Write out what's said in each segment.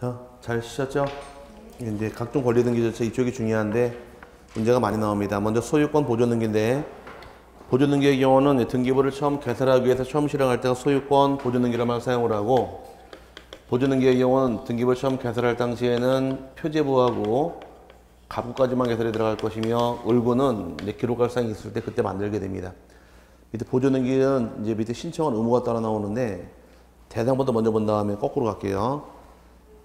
자, 잘 쓰셨죠? 이제 각종 권리 등기 절차 이쪽이 중요한데 문제가 많이 나옵니다. 먼저 소유권 보존 등기인데 보존 등기의 경우는 등기부를 처음 개설하기 위해서 처음 실행할 때가 소유권 보존 등기라는 말 사용을 하고 보존 등기의 경우는 등기부를 처음 개설할 당시에는 표제부하고 갑구까지만 개설이 들어갈 것이며 을구는 이제 기록할 사항이 있을 때 그때 만들게 됩니다. 밑에 보존 등기는 이제 밑에 신청은 의무가 따라 나오는데 대상부터 먼저 본 다음에 거꾸로 갈게요.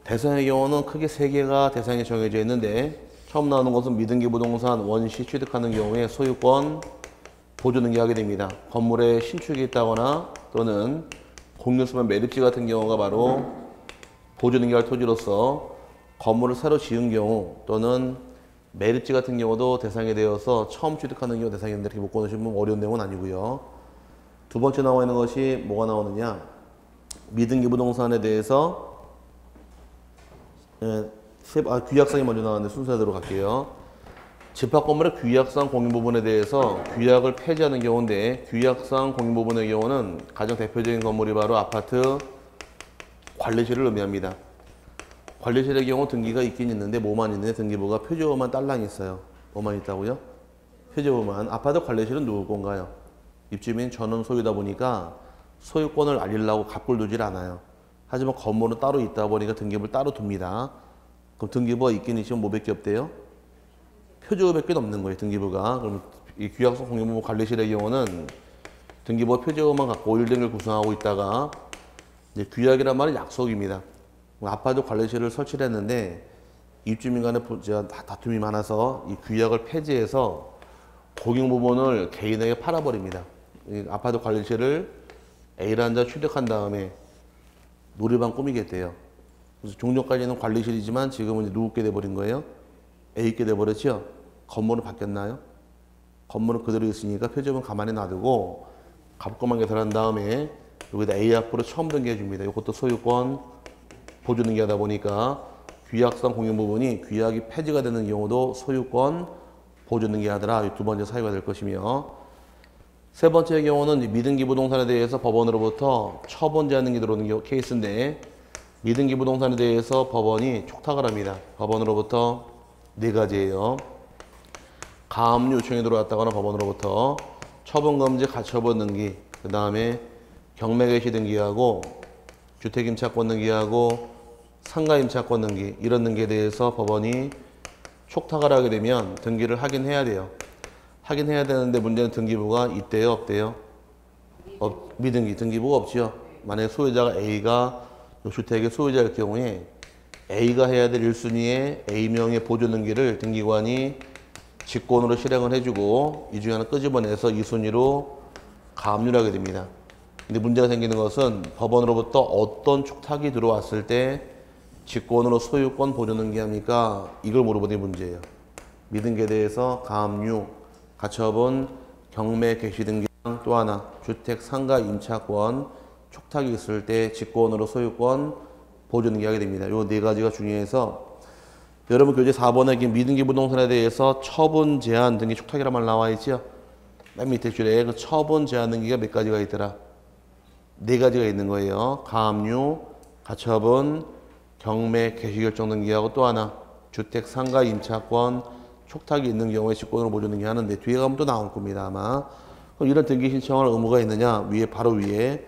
대상의 경우는 크게 3개가 대상이 정해져 있는데 처음 나오는 것은 미등기 부동산 원시 취득하는 경우에 소유권 보존 등기하게 됩니다. 건물에 신축이 있다거나 또는 공유수면 매립지 같은 경우가 바로 보존 등기할 토지로서 건물을 새로 지은 경우 또는 매립지 같은 경우도 대상이 되어서 처음 취득하는 경우 대상인데 이렇게 묶어 놓으시면 어려운 내용은 아니고요. 두 번째 나와 있는 것이 뭐가 나오느냐, 미등기 부동산에 대해서 규약상이 먼저 나왔는데 순서대로 갈게요. 집합 건물의 규약상 공유 부분에 대해서 규약을 폐지하는 경우인데 규약상 공유 부분의 경우는 가장 대표적인 건물이 바로 아파트 관리실을 의미합니다. 관리실의 경우 등기가 있긴 있는데 뭐만 있는데 등기부가 표제부만 딸랑 있어요. 뭐만 있다고요? 표제부만. 아파트 관리실은 누구 건가요? 입주민 전원 소유다 보니까 소유권을 알리려고 갑구를 두질 않아요. 하지만 건물은 따로 있다 보니까 등기부를 따로 둡니다. 그럼 등기부가 있긴 있지만 뭐밖에 없대요? 표제부밖에 없는 거예요, 등기부가. 그럼 이 규약상 공유부분 관리실의 경우는 등기부가 표제부만 갖고 1등을 구성하고 있다가 이제 규약이란 말은 약속입니다. 아파트 관리실을 설치를 했는데 입주민 간에 다툼이 많아서 이 규약을 폐지해서 공유 부분을 개인에게 팔아버립니다. 이 아파트 관리실을 A라는 자 취득한 다음에 놀이방 꾸미겠대요. 그래서 종전까지는 관리실이지만 지금은 이제 누구께 돼버린 거예요? A께 돼버렸죠? 건물은 바뀌었나요? 건물은 그대로 있으니까 표제부는 가만히 놔두고 갑구만 개설한 다음에 여기다 A 앞으로 처음 등기해 줍니다. 이것도 소유권 보존 등기하다 보니까 규약상 공유 부분이 규약이 폐지가 되는 경우도 소유권 보존 등기하더라. 이 두 번째 사유가 될 것이며, 세 번째의 경우는 미등기 부동산에 대해서 법원으로부터 처분 제한 등기 들어오는 케이스인데 미등기 부동산에 대해서 법원이 촉탁을 합니다. 법원으로부터 4가지예요. 가압류 요청이 들어왔다거나 법원으로부터 처분금지 가처분 등기, 그 다음에 경매개시 등기하고 주택임차권 등기하고 상가임차권 등기, 이런 등기에 대해서 법원이 촉탁을 하게 되면 등기를 하긴 해야 돼요. 하긴 해야 되는데 문제는 등기부가 있대요, 없대요? 미등기 등기부가 없지요. 만약에 소유자가 A가 주택의 소유자일 경우에 A가 해야 될 1순위의 A명의 보존 등기를 등기관이 직권으로 실행을 해주고 이 중에 하나 끄집어내서 2순위로 가압류를 하게 됩니다. 근데 문제가 생기는 것은 법원으로부터 어떤 촉탁이 들어왔을 때 직권으로 소유권 보존 등기합니까? 이걸 물어보는 게 문제예요. 미등기에 대해서 가압류, 가처분, 경매 개시 등기, 또 하나 주택 상가 임차권 촉탁이 있을 때 직권으로 소유권 보존 등기하게 됩니다. 요 4가지가 중요해서 여러분 교재 4번에 미등기 부동산에 대해서 처분 제한 등기 촉탁이란 말 나와 있죠? 맨 밑에 줄에 그 처분 제한 등기가 몇 가지가 있더라? 4가지가 있는 거예요. 가압류, 가처분, 경매 개시 결정 등기하고 또 하나 주택 상가 임차권 촉탁이 있는 경우에 직권으로 보존 등기 하는데 뒤에 가면 또 나올 겁니다, 아마. 그럼 이런 등기 신청할 의무가 있느냐? 위에 바로 위에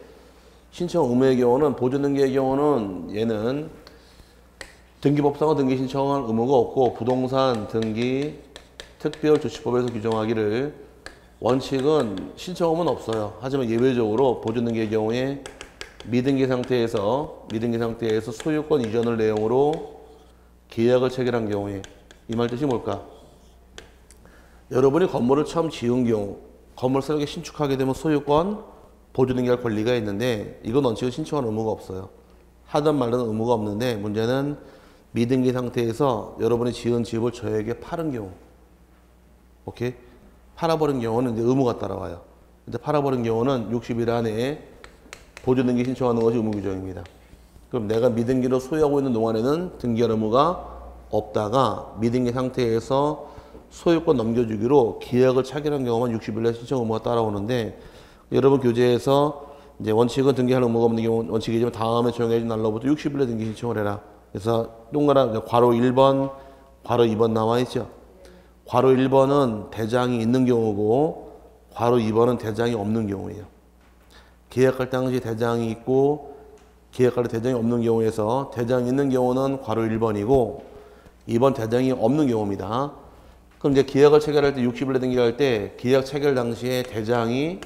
신청 의무의 경우는 보존 등기의 경우는 얘는 등기법상은 등기 신청할 의무가 없고 부동산 등기 특별조치법에서 규정하기를 원칙은 신청 의무는 없어요. 하지만 예외적으로 보존 등기의 경우에 미등기 상태에서 소유권 이전을 내용으로 계약을 체결한 경우에 이 말 뜻이 뭘까? 여러분이 건물을 처음 지은 경우 건물 새롭게 신축하게 되면 소유권 보존 등기할 권리가 있는데 이건 원칙은 신청할 의무가 없어요. 하든 말든 의무가 없는데 문제는 미등기 상태에서 여러분이 지은 집을 저에게 파는 경우, 오케이? 팔아버린 경우는 이제 의무가 따라와요. 근데 팔아버린 경우는 60일 안에 보존 등기 신청하는 것이 의무 규정입니다. 그럼 내가 미등기로 소유하고 있는 동안에는 등기할 의무가 없다가 미등기 상태에서 소유권 넘겨주기로 계약을 체결한 경우만 60일 내 신청 의무가 따라오는데 여러분 교재에서 이제 원칙은 등기할 의무가 없는 경우 원칙이지만 다음에 정해진 날로부터 60일 내 등기 신청을 해라. 그래서 동그란 괄호 1번, 괄호 2번 나와 있죠. 괄호 1번은 대장이 있는 경우고 괄호 2번은 대장이 없는 경우예요. 계약할 당시 대장이 있고 계약할 때 대장이 없는 경우에서 대장이 있는 경우는 괄호 1번이고 2번 대장이 없는 경우입니다. 그럼 이제 계약을 체결할 때 60일에 등기할 때 계약 체결 당시에 대장이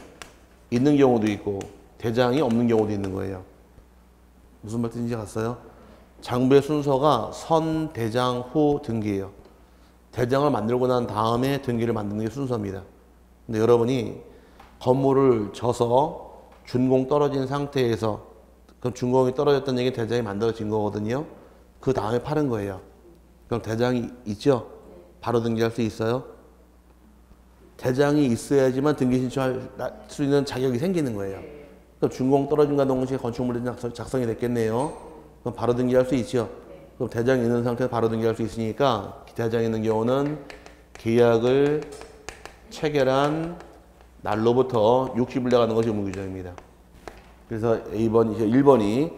있는 경우도 있고 대장이 없는 경우도 있는 거예요. 무슨 말인지 갔어요? 장부의 순서가 선, 대장, 후 등기예요. 대장을 만들고 난 다음에 등기를 만드는 게 순서입니다. 근데 여러분이 건물을 져서 준공 떨어진 상태에서 그럼 준공이 떨어졌다는 얘기는 대장이 만들어진 거거든요. 그 다음에 파는 거예요. 그럼 대장이 있죠? 바로 등기할 수 있어요? 대장이 있어야지만 등기 신청할 수 있는 자격이 생기는 거예요. 그럼 준공 떨어진과 동시에 건축물이 작성이 됐겠네요. 그럼 바로 등기할 수 있죠? 그럼 대장이 있는 상태에서 바로 등기할 수 있으니까 대장이 있는 경우는 계약을 체결한 날로부터 60일 내가는 것이 의무규정입니다. 그래서 1번이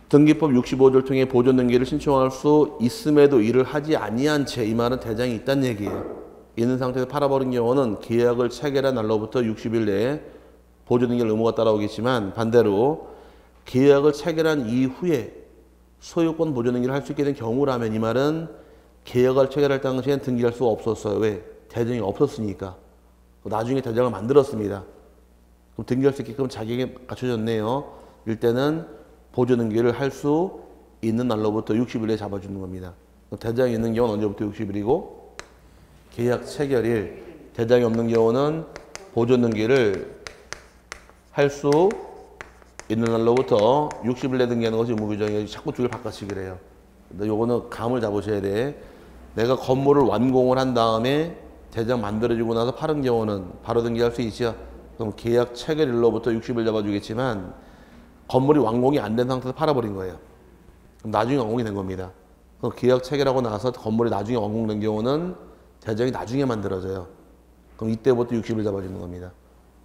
등기법 65조를 통해 보존 등기를 신청할 수 있음에도 이를 하지 아니한 채, 이 말은 대장이 있다는 얘기예요. 있는 상태에서 팔아버린 경우는 계약을 체결한 날로부터 60일 내에 보존 등기할 의무가 따라오겠지만 반대로 계약을 체결한 이후에 소유권 보존 등기를 할 수 있게 된 경우라면 이 말은 계약을 체결할 당시엔 등기할 수가 없었어요. 왜? 대장이 없었으니까. 나중에 대장을 만들었습니다. 그럼 등기할 수 있게끔 자격이 갖춰졌네요. 일단은 보존 등기를 할 수 있는 날로부터 60일에 잡아주는 겁니다. 대장이 있는 경우는 언제부터 60일이고 계약 체결일, 대장이 없는 경우는 보존 등기를 할 수 있는 날로부터 60일에 등기하는 것이 의무규정이에요. 자꾸 두 개를 바꿔치기를 해요. 근데 요거는 감을 잡으셔야 돼. 내가 건물을 완공을 한 다음에 대장 만들어지고 나서 파는 경우는 바로 등기할 수 있죠. 그럼 계약 체결일로부터 60일 잡아주겠지만 건물이 완공이 안 된 상태에서 팔아버린 거예요. 그럼 나중에 완공이 된 겁니다. 그럼 계약 체결하고 나서 건물이 나중에 완공된 경우는 대장이 나중에 만들어져요. 그럼 이때부터 60일 잡아주는 겁니다.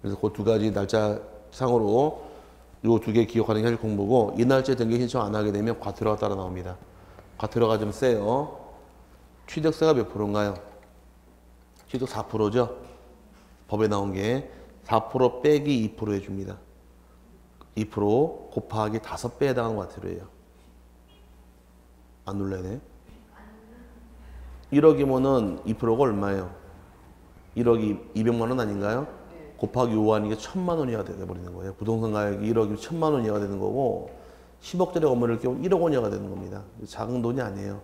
그래서 그 두 가지 날짜 상으로 요 두 개 기억하는 게 사실 공부고, 이 날짜에 등기 신청 안 하게 되면 과태료가 따라 나옵니다. 과태료가 좀 세요. 취득세가 몇 프로인가요? 취득 4%죠? 법에 나온 게 4% 빼기 2% 해줍니다. 2% 곱하기 5배에 해당하는 과태료예요. 안 눌러네. 1억이면은 2%가 얼마예요? 1억이 200만 원 아닌가요? 곱하기 5 하는 게 1000만 원이어야 돼버리는 거예요. 부동산 가격이 1억이면 1000만 원이어야 되는 거고 10억짜리 건물일 경우 1억 원이어야 되는 겁니다. 작은 돈이 아니에요.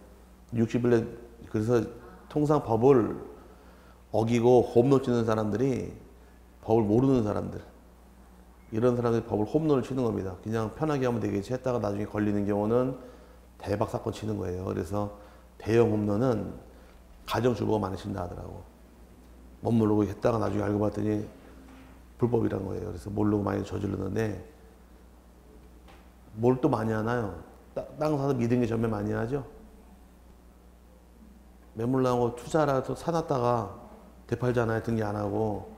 60일에 그래서 통상 법을 어기고 홈런 치는 사람들이 법을 모르는 사람들, 이런 사람들이 법을 홈런을 치는 겁니다. 그냥 편하게 하면 되겠지 했다가 나중에 걸리는 경우는 대박 사건 치는 거예요. 그래서 대형 홈런은 가정주부가 많이 친다 하더라고. 못 모르고 했다가 나중에 알고 봤더니 불법이란 거예요. 그래서 모르고 많이 저지르는데 뭘 또 많이 하나요? 땅 사서 미등기 전매 많이 하죠. 매물 나오고 투자라도 사놨다가 되팔잖아요. 등기 안 하고.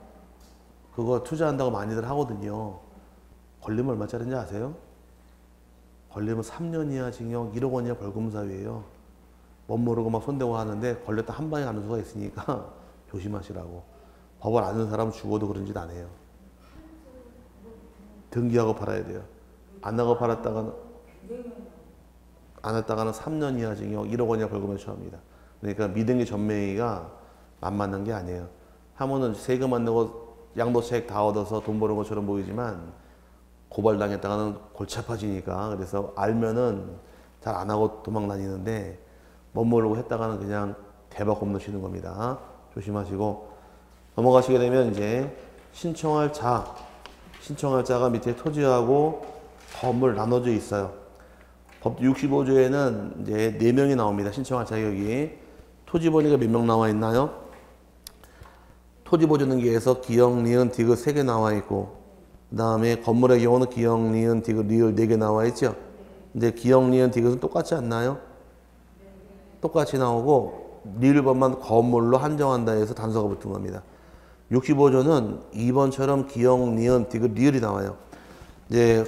그거 투자한다고 많이들 하거든요. 걸리면 얼마짜리인지 아세요? 걸리면 3년 이하 징역 1억 원 이하 벌금 사유예요. 못 모르고 막 손대고 하는데 걸렸다 한 방에 가는 수가 있으니까 조심하시라고. 법을 아는 사람은 죽어도 그런 짓 안 해요. 등기하고 팔아야 돼요. 안 하고 팔았다가는, 안 했다가는 3년 이하 징역 1억 원 이하 벌금에 처합니다. 그러니까 미등기 전매가 만만한 게 아니에요. 하면은 세금 안 내고 양도세액 다 얻어서 돈 버는 것처럼 보이지만 고발당했다가는 골치 아파지니까. 그래서 알면은 잘 안 하고 도망 다니는데 못 모르고 했다가는 그냥 대박 홈런 치는 겁니다. 조심하시고 넘어가시게 되면 이제 신청할 자가 밑에 토지하고 건물 나눠져 있어요. 법 65조에는 이제 4명이 나옵니다. 신청할 자격이. 토지 보니까 몇 명 나와 있나요? 토지 보존 등기에서 기역, 니은, 디귿 3개 나와 있고, 그 다음에 건물의 경우는 기역, 니은, 디귿, 리을 4개 나와 있죠. 근데 기역, 니은, 디귿은 똑같지 않나요? 똑같이 나오고 리을법만 건물로 한정한다 해서 단서가 붙은 겁니다. 65조는 2번처럼 기역, 니은, 디귿, 리을이 나와요. 이제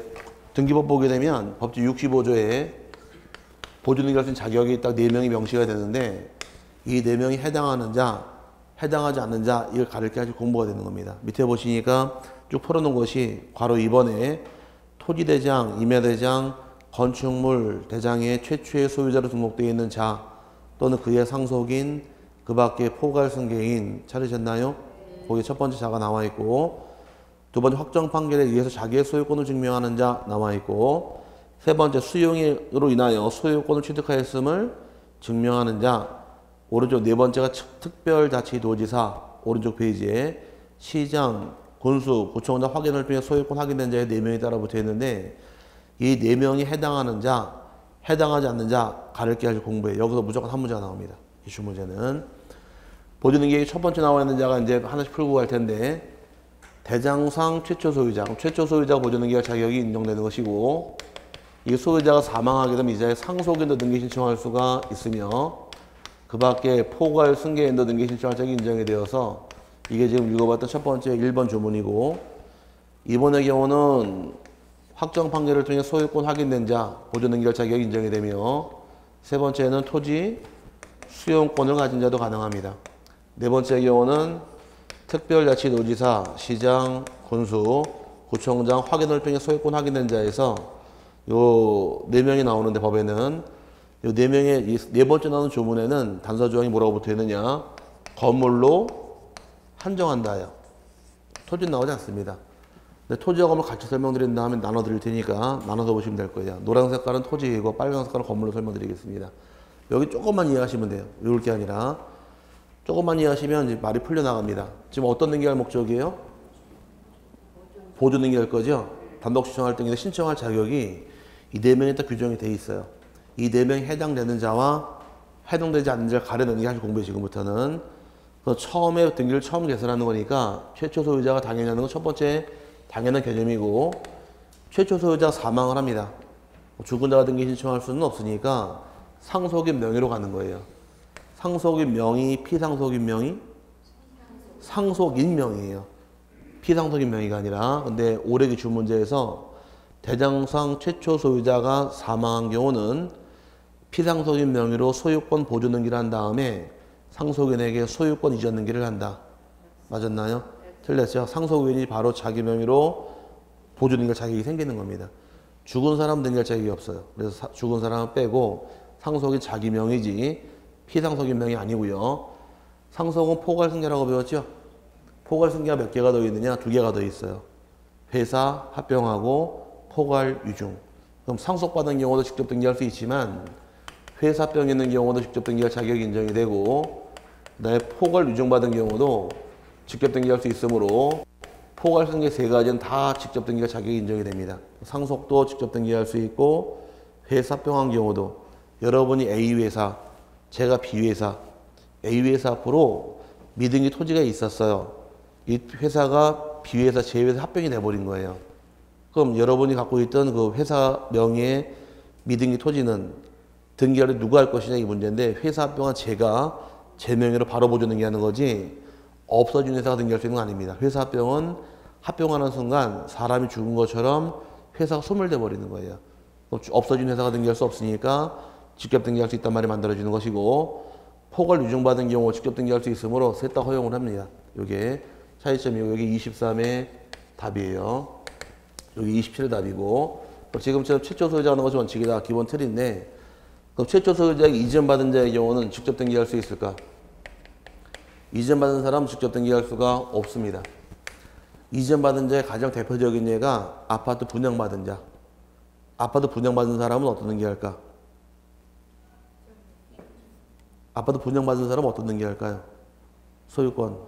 등기법 보게 되면 법제 65조에 보존등기할 수 있는 자격이 딱 4명이 명시가 되는데 이 4명이 해당하는 자, 해당하지 않는 자 이걸 가르쳐 가지고 공부가 되는 겁니다. 밑에 보시니까 쭉 풀어놓은 것이 괄호 2번에 토지대장, 임야대장, 건축물 대장의 최초의 소유자로 등록되어 있는 자 또는 그의 상속인, 그 밖에 포괄승계인 찾으셨나요? 거기 첫 번째 자가 나와 있고 두 번째 확정 판결에 의해서 자기의 소유권을 증명하는 자 나와 있고 세 번째 수용으로 인하여 소유권을 취득하였음을 증명하는 자 오른쪽 네 번째가 특별자치도지사 오른쪽 페이지에 시장, 군수, 구청장 확인을 통해 소유권 확인된 자의 4명이 따라 붙어 있는데 이 4명이 해당하는 자, 해당하지 않는 자 가르쳐 가지고 공부해. 여기서 무조건 한 문제가 나옵니다. 기출 문제는. 보존등기의 첫 번째 나와 있는 자가 이제 하나씩 풀고 갈 텐데 대장상 최초 소유자, 최초 소유자가 보존등기할 자격이 인정되는 것이고 이 소유자가 사망하게 되면 이자의 상속인도 등기 신청할 수가 있으며 그 밖에 포괄 승계인도 등기 신청할 자격이 인정이 되어서 이게 지금 읽어봤던 첫 번째 1번 조문이고 이번의 경우는 확정 판결을 통해 소유권 확인된 자 보존등기할 자격이 인정이 되며 세 번째는 토지 수용권을 가진 자도 가능합니다. 네 번째 경우는 특별자치도지사, 시장, 군수, 구청장 확인을 통해 소유권 확인된 자에서 요 4명이 나오는데 법에는 요 4명의 네 번째 나오는 조문에는 단서 조항이 뭐라고 붙어 있느냐? 건물로 한정한다요. 토지 나오지 않습니다. 근데 토지와 건물 같이 설명드린 다음에 나눠 드릴 테니까 나눠서 보시면 될 거예요. 노란 색깔은 토지이고 빨간 색깔은 건물로 설명드리겠습니다. 여기 조금만 이해하시면 돼요. 외울 게 아니라 조금만 이해하시면 이제 말이 풀려나갑니다. 지금 어떤 등기할 목적이에요? 보존 등기할 거죠? 단독 신청할 등기에 신청할 자격이 이 4명이 딱 규정이 돼 있어요. 이 4명이 해당되는 자와 해당되지 않는 자를 가려내는 게 사실 공부예요. 지금부터는. 그래서 처음에 등기를 처음 개설하는 거니까 최초 소유자가 당연히 하는 건 첫 번째 당연한 개념이고 최초 소유자가 사망을 합니다. 죽은 자가 등기 신청할 수는 없으니까 상속인 명의로 가는 거예요. 상속인 명의, 피상속인 명의? 상속인 명의예요. 피상속인 명의가 아니라. 근데 올해 기출 문제에서 대장상 최초 소유자가 사망한 경우는 피상속인 명의로 소유권 보존 등기를 한 다음에 상속인에게 소유권 이전 등기를 한다. 맞았나요? 틀렸죠? 상속인이 바로 자기 명의로 보존 등기할 자격이 생기는 겁니다. 죽은 사람 등기할 자격이 없어요. 그래서 죽은 사람은 빼고 상속인 자기 명의지 피상속인 명의 아니고요. 상속은 포괄승계라고 배웠죠? 포괄승계가 몇 개가 더 있느냐? 2개가 더 있어요. 회사, 합병하고 포괄유중. 그럼 상속받은 경우도 직접 등기할 수 있지만 회사병 있는 경우도 직접 등기할 자격이 인정이 되고 그다음에 포괄유중 받은 경우도 직접 등기할 수 있으므로 포괄승계 3가지는 다 직접 등기할 자격이 인정이 됩니다. 상속도 직접 등기할 수 있고 회사병한 경우도 여러분이 A회사, 제가 B회사, A회사 앞으로 미등기 토지가 있었어요. 이 회사가 B회사, J회사 합병이 돼버린 거예요. 그럼 여러분이 갖고 있던 그 회사 명의의 미등기 토지는 등기를 누가 할 것이냐 이 문제인데 회사 합병한 제가 제 명의로 바로 보존 등기하는 거지 없어진 회사가 등기할 수 있는 건 아닙니다. 회사 합병은 합병하는 순간 사람이 죽은 것처럼 회사가 소멸돼 버리는 거예요. 없어진 회사가 등기할 수 없으니까 직접 등기할 수 있단 말이 만들어지는 것이고 포괄 유증받은 경우 직접 등기할 수 있으므로 셋 다 허용을 합니다. 이게 차이점이고 여기 23의 답이에요. 여기 27의 답이고 지금처럼 최초 소유자 하는 것이 원칙이다. 기본 틀인데 그럼 최초 소유자에게 이전받은 자의 경우는 직접 등기할 수 있을까? 이전받은 사람은 직접 등기할 수가 없습니다. 이전받은 자의 가장 대표적인 예가 아파트 분양받은 자. 아파트 분양받은 사람은 어떤 등기할까? 아파트 분양받은 사람은 어떤 등기할까요? 소유권.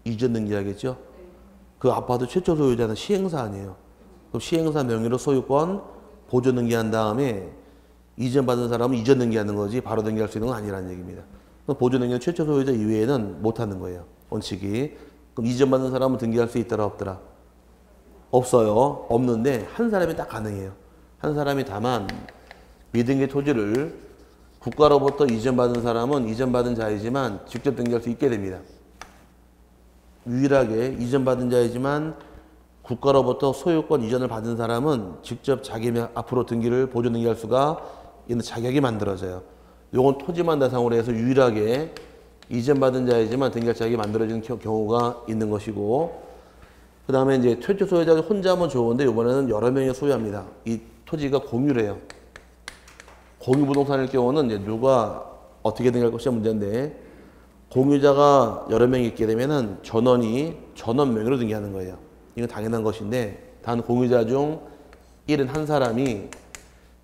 이전 등기하겠죠? 그 아파트 최초 소유자는 시행사 아니에요. 그럼 시행사 명의로 소유권 보존 등기한 다음에 이전 받은 사람은 이전 등기하는 거지 바로 등기할 수 있는 건 아니라는 얘기입니다. 보존 등기는 최초 소유자 이외에는 못하는 거예요. 원칙이. 그럼 이전 받은 사람은 등기할 수 있더라 없더라? 없어요. 없는데 한 사람이 딱 가능해요. 한 사람이 다만 미등기 토지를 국가로부터 이전받은 사람은 이전받은 자이지만 직접 등기할 수 있게 됩니다. 유일하게 이전받은 자이지만 국가로부터 소유권 이전을 받은 사람은 직접 자기 앞으로 등기를 보존 등기할 수가 있는 자격이 만들어져요. 요건 토지만 대상으로 해서 유일하게 이전받은 자이지만 등기할 자격이 만들어지는 경우가 있는 것이고, 그 다음에 이제 최초 소유자가 혼자 하면 좋은데 이번에는 여러 명이 소유합니다. 이 토지가 공유래요. 공유 부동산일 경우는 이제 누가 어떻게 등기할 것이 문제인데, 공유자가 여러 명이 있게 되면은 전원이 전원 명의로 등기하는 거예요. 이건 당연한 것인데, 단 공유자 중 71사람이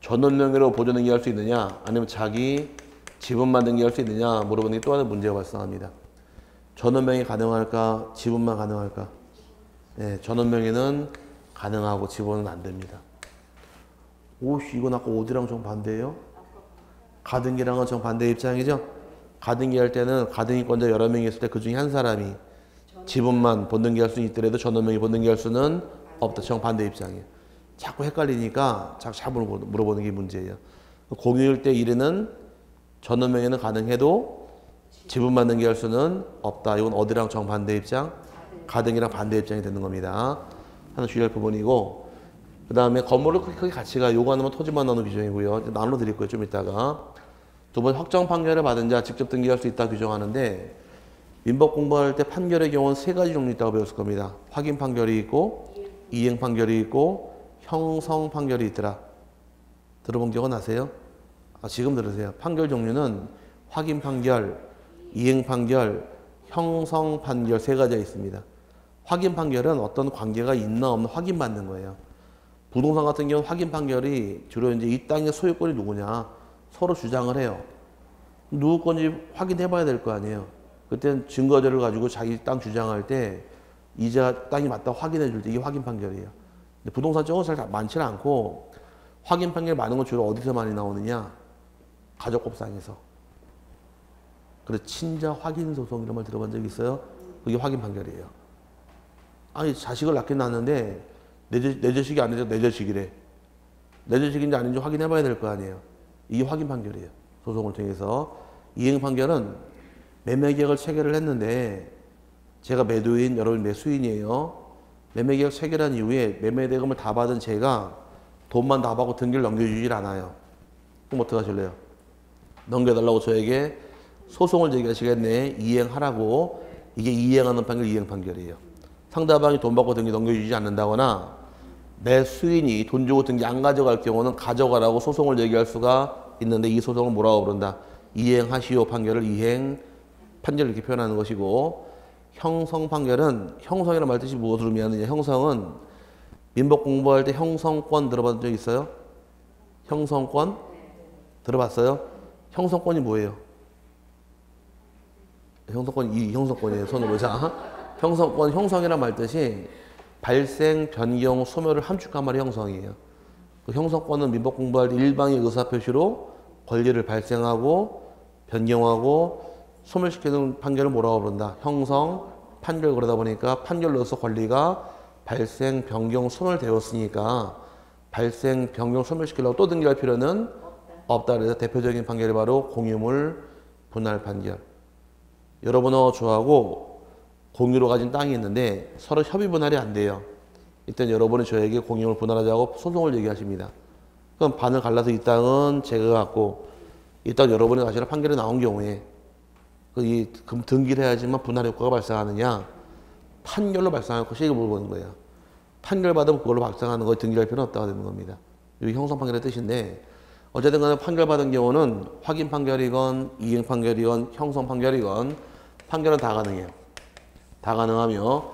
전원 명의로 보존 등기할 수 있느냐, 아니면 자기 지분만 등기할 수 있느냐 물어보는 게 또 하나 문제가 발생합니다. 전원 명의 가능할까, 지분만 가능할까? 네, 전원 명의는 가능하고 지분은 안 됩니다. 오씨, 이건 아까 어디랑 정반대예요? 가등기랑은 정반대 입장이죠? 가등기 할 때는 가등기권자 여러 명이 있을 때 그 중에 한 사람이 지분만 본등기할 수 있더라도 전원 명의 본등기할 수는 없다. 정반대 입장이에요. 자꾸 헷갈리니까 자꾸 물어보는 게 문제예요. 공유일 때 1위는 전원 명의는 가능해도 지분만 등기할 수는 없다. 이건 어디랑 정반대 입장? 가등기랑 반대 입장이 되는 겁니다. 하나 주의할 부분이고, 그 다음에 건물을 크게 가치가 요구하는 토지만 나누는 규정이고요. 나눠 드릴 거예요, 좀 이따가. 두 번 확정 판결을 받은 자 직접 등기할 수 있다 규정하는데, 민법 공부할 때 판결의 경우는 세 가지 종류 있다고 배웠을 겁니다. 확인 판결이 있고, 이행 판결이 있고, 형성 판결이 있더라. 들어본 기억은 나세요? 지금 들으세요. 판결 종류는 확인 판결, 이행 판결, 형성 판결 세 가지가 있습니다. 확인 판결은 어떤 관계가 있나 없나 확인받는 거예요. 부동산 같은 경우는 확인 판결이 주로 이제 이 땅의 소유권이 누구냐 서로 주장을 해요. 누구 건지 확인해 봐야 될 거 아니에요. 그때는 증거자를 가지고 자기 땅 주장할 때 이자 땅이 맞다 확인해 줄 때 이게 확인 판결이에요. 근데 부동산 쪽은 잘 많지는 않고, 확인 판결 많은 건 주로 어디서 많이 나오느냐? 가족법상에서. 그래서 친자 확인 소송 이런 말 들어본 적 있어요? 그게 확인 판결이에요. 아니, 자식을 낳긴 낳았는데 내 자식이 아니라 내 자식이래. 내 자식인지 아닌지 확인해 봐야 될 거 아니에요. 이게 확인 판결이에요. 소송을 통해서. 이행 판결은 매매 계약을 체결을 했는데 제가 매도인, 여러분 매수인이에요. 매매 계약 체결한 이후에 매매 대금을 다 받은 제가 돈만 다 받고 등기를 넘겨주질 않아요. 그럼 어떻게 하실래요? 넘겨달라고 저에게 소송을 제기하시겠네. 이행하라고. 이게 이행하는 판결, 이행 판결이에요. 상대방이 돈 받고 등기 넘겨주지 않는다거나 내 수인이 돈 주고 등기 안 가져갈 경우는 가져가라고 소송을 제기할 수가 있는데, 이 소송을 뭐라고 부른다? 이행하시오 판결을 이행 판결 이렇게 표현하는 것이고, 형성 판결은, 형성이라는 말 뜻이 무엇을 의미하느냐? 형성은 민법 공부할 때 형성권 들어본 적 있어요? 형성권? 들어봤어요? 형성권이 뭐예요? 형성권, 이 형성권이에요. 손을 보자. 형성권, 형성이란 말 뜻이 발생, 변경, 소멸을 함축한 말이 형성이에요. 그 형성권은 민법 공부할 때 일방의 의사표시로 권리를 발생하고 변경하고 소멸시키는 판결을 뭐라고 부른다? 형성, 판결. 그러다 보니까 판결로서 권리가 발생, 변경, 소멸되었으니까 발생, 변경, 소멸시키려고 또 등기할 필요는 없다. 그래서 대표적인 판결이 바로 공유물 분할 판결. 여러분하고 저하고 공유로 가진 땅이 있는데 서로 협의 분할이 안 돼요. 이때 여러분이 저에게 공유물 분할하자고 소송을 얘기하십니다. 그럼 반을 갈라서 이 땅은 제가 갖고 이 땅 여러분이 가시라 판결이 나온 경우에 그럼 등기를 해야지만 분할 효과가 발생하느냐? 판결로 발생할 것이 이걸 물어보는 거예요. 판결 받으면 그걸로 발생하는 거에 등기할 필요는 없다고 되는 겁니다. 이게 형성 판결의 뜻인데, 어쨌든 간에 판결 받은 경우는 확인 판결이건 이행 판결이건 형성 판결이건 판결은 다 가능해요. 다 가능하며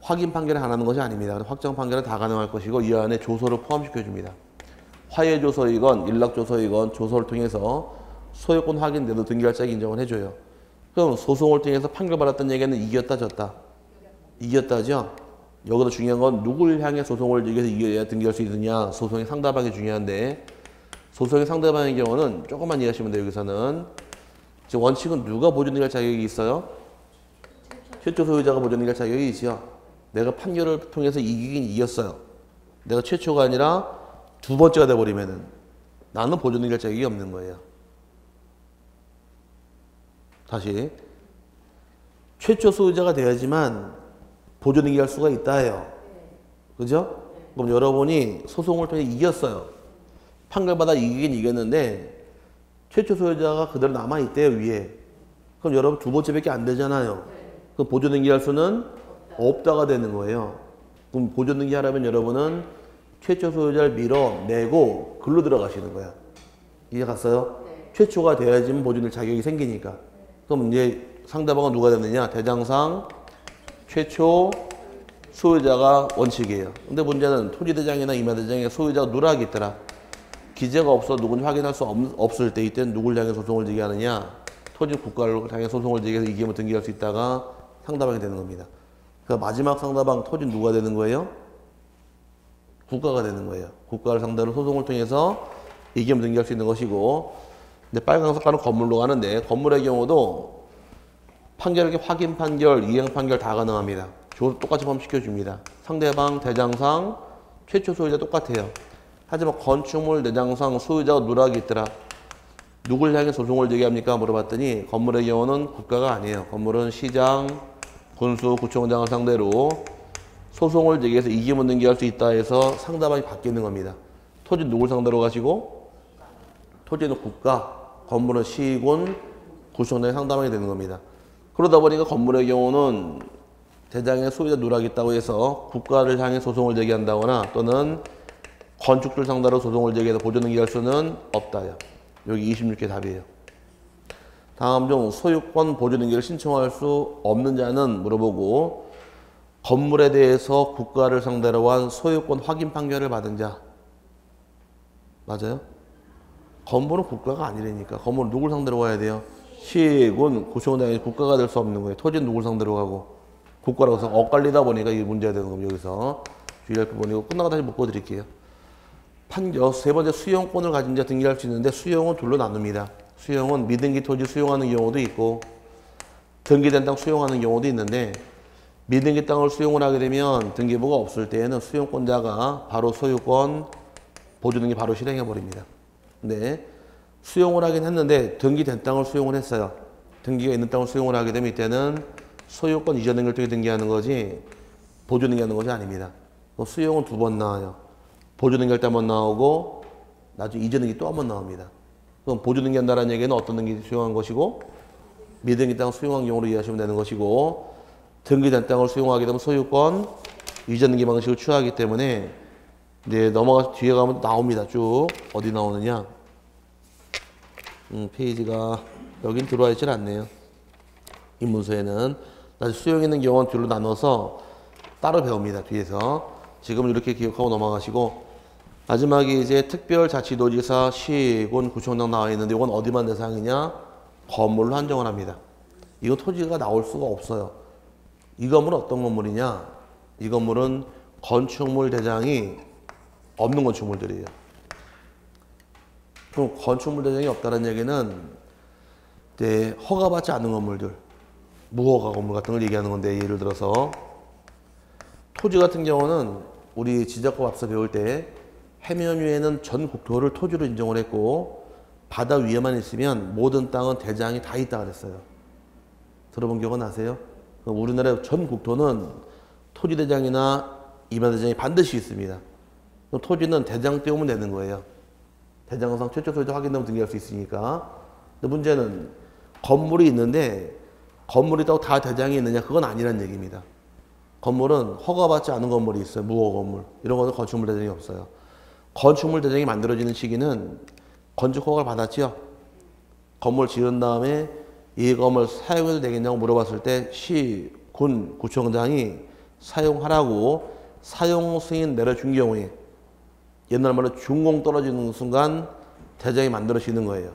확인 판결을 안 하는 것이 아닙니다. 확정 판결은 다 가능할 것이고 이 안에 조서를 포함시켜 줍니다. 화해 조서이건 일락 조서이건 조서를 통해서 소유권 확인돼도 등기할 자격 인정을 해줘요. 그럼 소송을 통해서 판결 받았던 얘기는 이겼다 졌다? 이겼다죠. 여기서 중요한 건 누굴 향해 소송을 제기해서 이겨야 등기할 수 있느냐. 소송의 상대방이 중요한데, 소송의 상대방의 경우는 조금만 이해하시면 돼요. 여기서는 지금 원칙은 누가 보존 등기할 자격이 있어요? 최초 소유자가 보존 등기할 자격이 있죠. 내가 판결을 통해서 이기긴 이겼어요. 내가 최초가 아니라 두 번째가 돼버리면은 나는 보존 등기할 자격이 없는 거예요. 다시, 최초 소유자가 돼야지만 보존 등기할 수가 있다 해요. 그죠? 그럼 여러분이 소송을 통해 이겼어요. 판결받아 이기긴 이겼는데 최초 소유자가 그대로 남아있대요, 위에. 그럼 여러분 두 번째밖에 안 되잖아요. 그럼 보존등기할 수는 없다가 되는 거예요. 그럼 보존등기하려면 여러분은 최초 소유자를 밀어내고 글로 들어가시는 거야. 이해 갔어요? 최초가 돼야지 보존될 자격이 생기니까. 그럼 이제 상대방은 누가 되느냐? 대장상 최초 소유자가 원칙이에요. 근데 문제는 토지대장이나 임야대장에 소유자가 누락이 있더라. 기재가 없어 누군지 확인할 수 없을 때 이때는 누굴 향해 소송을 제기하느냐? 토지 국가를 향해 소송을 제기해서 이기면 등기할 수 있다가 상대방이 되는 겁니다. 그러니까 마지막 상대방 토지 누가 되는 거예요? 국가가 되는 거예요. 국가를 상대로 소송을 통해서 이기면 등기할 수 있는 것이고, 근데 빨간 색깔은 건물로 가는데 건물의 경우도 판결 이렇게 확인 판결, 이행 판결 다 가능합니다. 똑같이 포함시켜줍니다. 상대방 대장상 최초 소유자 똑같아요. 하지만 건축물 대장상 소유자가 누락이 있더라. 누굴 향해 소송을 제기합니까? 물어봤더니 건물의 경우는 국가가 아니에요. 건물은 시장, 군수, 구청장을 상대로 소송을 제기해서 이기면 등기할 수 있다 해서 상대방이 바뀌는 겁니다. 토지 누굴 상대로 가시고 토지는 국가, 건물은 시군, 구청장이 상대방이 되는 겁니다. 그러다 보니까 건물의 경우는 대장의 소유자 누락이 있다고 해서 국가를 향해 소송을 제기한다거나 또는 건축주를 상대로 소송을 제기해서 보존등기할 수는 없다요. 여기 26개 답이에요. 다음 중 소유권 보존등기를 신청할 수 없는 자는 물어보고 건물에 대해서 국가를 상대로 한 소유권 확인 판결을 받은 자. 맞아요? 건물은 국가가 아니라니까. 건물은 누굴 상대로 가야 돼요? 시군, 구청장이 국가가 될 수 없는 거예요. 토지는 누굴 상대로 가고 국가라고 해서 엇갈리다 보니까 이게 문제가 되는 겁니다. 여기서 주의할 부분이고 끝나고 다시 묶어드릴게요. 판결 세 번째 수용권을 가진 자 등기할 수 있는데 수용은 둘로 나눕니다. 수용은 미등기 토지 수용하는 경우도 있고 등기된 땅 수용하는 경우도 있는데 미등기 땅을 수용을 하게 되면 등기부가 없을 때에는 수용권자가 바로 소유권 보존등기 바로 실행해 버립니다. 근데 수용을 하긴 했는데 등기된 땅을 수용을 했어요. 등기가 있는 땅을 수용을 하게 되면 이때는 소유권 이전 등기를 통해 등기하는 거지 보존등기하는 것이 아닙니다. 수용은 두 번 나와요. 보존등기할 때 한 번 나오고 나중에 이전 등기 또 한 번 나옵니다. 그럼 보존등기한다는 얘기는 어떤 등기 수용한 것이고 미등기 땅을 수용한 경우로 이해하시면 되는 것이고 등기된 땅을 수용하게 되면 소유권 이전 등기 방식을 취하기 때문에 이제 넘어가서 뒤에 가면 나옵니다. 쭉 어디 나오느냐? 페이지가 여긴 들어와 있질 않네요. 이 문서에는 나중에 수용 있는 경우는 둘로 나눠서 따로 배웁니다. 뒤에서 지금 이렇게 기억하고 넘어가시고 마지막에 이제 특별자치도지사, 시군, 구청장 나와 있는데 이건 어디만 대상이냐? 건물로 한정을 합니다. 이건 토지가 나올 수가 없어요. 이 건물은 어떤 건물이냐? 이 건물은 건축물 대장이 없는 건축물들이에요. 그럼 건축물 대장이 없다는 얘기는 이제 허가받지 않는 건물들, 무허가 건물 같은 걸 얘기하는 건데 예를 들어서 토지 같은 경우는 우리 지적법 앞서 배울 때 해면 위에는 전 국토를 토지로 인정을 했고 바다 위에만 있으면 모든 땅은 대장이 다 있다 그랬어요. 들어본 기억은 나세요? 우리나라의 전 국토는 토지대장이나 임야대장이 반드시 있습니다. 토지는 대장 떼우면 되는 거예요. 대장상 최초 소유자 확인되면 등기할 수 있으니까. 근데 문제는 건물이 있는데 건물이 있다고 다 대장이 있느냐? 그건 아니란 얘기입니다. 건물은 허가받지 않은 건물이 있어요. 무허가 건물. 이런 거는 건축물 대장이 없어요. 건축물 대장이 만들어지는 시기는 건축 허가를 받았지요. 건물 지은 다음에 이 건물 사용해도 되겠냐고 물어봤을 때 시, 군, 구청장이 사용하라고 사용 승인 내려준 경우에 옛날 말로 준공 떨어지는 순간 대장이 만들어지는 거예요.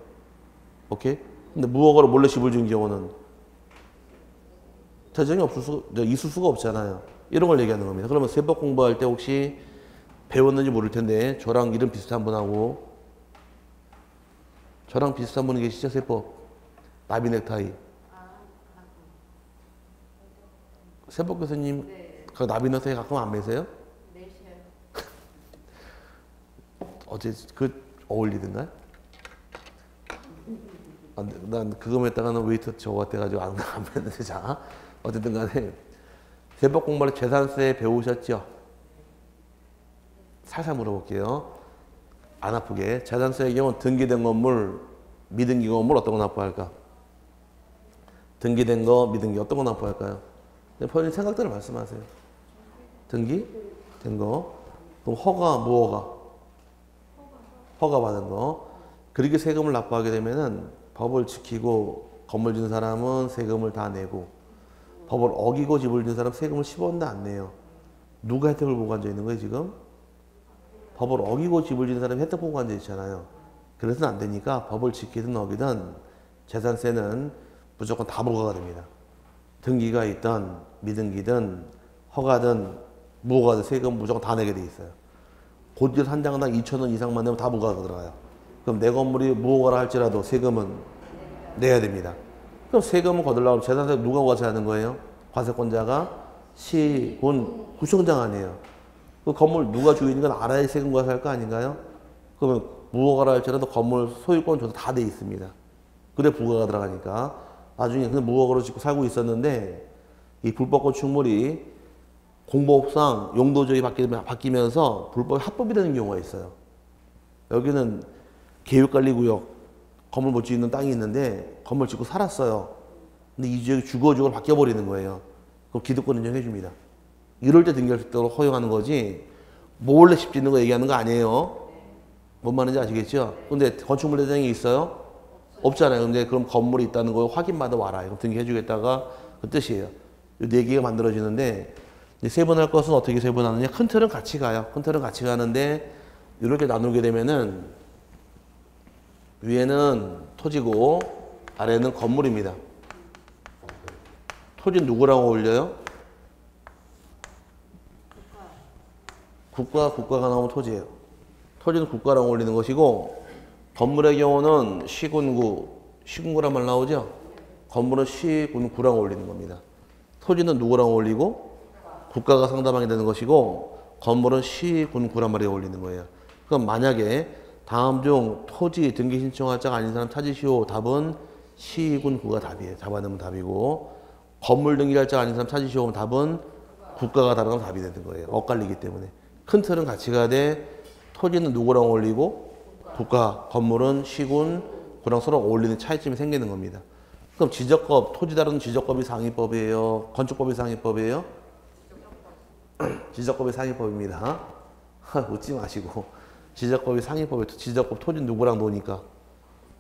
오케이? 근데 무허가로 몰래 집을 지은 경우는 대장이 있을 수가 없잖아요. 이런 걸 얘기하는 겁니다. 그러면 세법 공부할 때 혹시 배웠는지 모를 텐데 저랑 이름 비슷한 분하고 저랑 비슷한 분이 계시죠? 세법 나비 넥타이. 세법 교수님 그 나비 넥타이 가끔 안 매세요? 어제 그 어울리던가요? 난 그거 했다가는 웨이터 저거 같아가지고 안 매는데. 자 어쨌든 간에 세법 공부할 때 재산세 배우셨죠? 살살 물어볼게요. 안 아프게. 재산세의 경우 등기된 건물, 미등기 건물 어떤 거 납부할까? 등기된 거, 미등기 어떤 거 납부할까요? 본인 생각대로 말씀하세요. 등기? 된 거. 그럼 허가, 무허가? 허가 받은 거. 그렇게 세금을 납부하게 되면은 법을 지키고 건물 진 사람은 세금을 다 내고 법을 어기고 집을 진 사람은 세금을 10원도 안 내요. 누가 혜택을 보고 앉아 있는 거예요, 지금? 법을 어기고 집을 지는 사람이 혜택 보고 앉아 있잖아요. 그래서는 안 되니까 법을 지키든 어기든 재산세는 무조건 다 부과가 됩니다. 등기가 있든 미등기든 허가든 무허가든 세금 무조건 다 내게 돼 있어요. 고지를 한 장당 2,000원 이상만 내면 다 부과가 들어가요. 그럼 내 건물이 무허가라 할지라도 세금은 내야 됩니다. 그럼 세금을 거둘려면 재산세 누가 과세하는 거예요? 과세권자가 시, 군, 구청장 아니에요. 그 건물 누가 주인인 건 알아야 세금 과세할 거 아닌가요? 그러면 무허가라 할지라도 건물 소유권 조사 다 돼 있습니다. 그래 부과가 들어가니까 나중에 그냥 무허가로 짓고 살고 있었는데 이 불법 건축물이 공법상 용도적이 바뀌면서 불법이 합법이 되는 경우가 있어요. 여기는 계획관리구역 건물 못 짓는 땅이 있는데 건물 짓고 살았어요. 근데 이 지역이 주거지역으로 바뀌어버리는 거예요. 그럼 기득권 인정해 줍니다. 이럴 때 등기할 수 있도록 허용하는 거지 몰래 집 짓는 거 얘기하는 거 아니에요. 뭔 말인지 아시겠죠? 근데 건축물 대장이 있어요? 없잖아요. 근데 그럼 건물이 있다는 거 확인받아 와라. 그럼 등기해 주겠다가 그 뜻이에요. 이 네 개가 만들어지는데 세분할 것은 어떻게 세분하느냐? 큰 틀은 같이 가요. 큰 틀은 같이 가는데 이렇게 나누게 되면은 위에는 토지고 아래는 건물입니다. 토지는 누구랑 어울려요? 국가가 나오면 토지예요. 토지는 국가랑 어울리는 것이고 건물의 경우는 시군구란 말 나오죠? 건물은 시군구랑 어울리는 겁니다. 토지는 누구랑 어울리고 국가가 상담하게 되는 것이고 건물은 시군구란 말에 어울리는 거예요. 그럼 만약에 다음 중 토지 등기 신청할 자가 아닌 사람 찾으시오. 답은 시군구가 답이에요. 잡아내면 답이고 건물 등기할 자가 아닌 사람 찾으시오. 답은 국가가 다르면 답이 되는 거예요. 엇갈리기 때문에. 큰 틀은 같이 가되 토지는 누구랑 어울리고 국가, 건물은 시군, 구랑 서로 어울리는 차이점이 생기는 겁니다. 그럼 지적법, 토지 다루는 지적법이 상위법이에요? 건축법이 상위법이에요? 지적법이 상위법입니다. 웃지 마시고 지적법이 상위법이에요. 지적법 토지는 누구랑 노니까?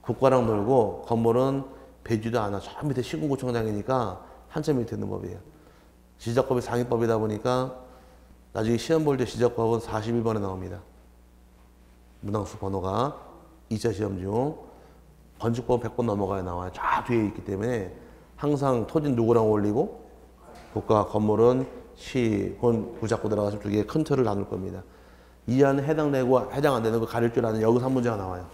국가랑 놀고 건물은 배지도 않아. 저 밑에 시군구청장이니까 한참 밑에 있는 법이에요. 지적법이 상위법이다 보니까 나중에 시험 볼 때 지적법은 41번에 나옵니다. 문항수 번호가 2차 시험 중 건축법 100번 넘어가야 나와요. 저 뒤에 있기 때문에 항상 토지는 누구랑 어울리고 국가, 건물은 시, 군, 구 잡고 들어가서 두 개의 큰 틀을 나눌 겁니다. 이 안에 해당되고 해당 안 되는 거 가릴 줄 아는 여기서 한 문제가 나와요.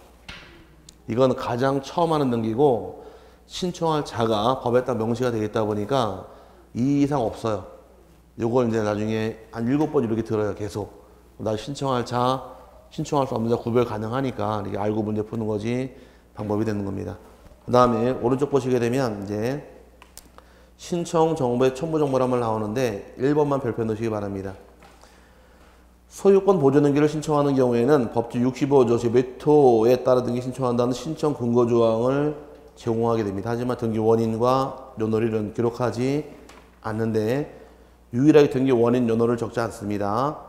이건 가장 처음 하는 등기고 신청할 자가 법에 따라 명시가 되겠다 보니까 이 이상 없어요. 요걸 이제 나중에 한 7번 이렇게 들어요. 계속. 나 신청할 자, 신청할 수 없는 자 구별 가능하니까 이렇게 알고 문제 푸는 거지 방법이 되는 겁니다. 그 다음에 오른쪽 보시게 되면 이제 신청 정보의 첨부 정보란 말 나오는데 1번만 별표 넣으시기 바랍니다. 소유권 보존 등기를 신청하는 경우에는 법규 65조 몇 호에 따라 등기 신청한다는 신청 근거 조항을 제공하게 됩니다. 하지만 등기 원인과 연호를 기록하지 않는데 유일하게 등기 원인 연호를 적지 않습니다.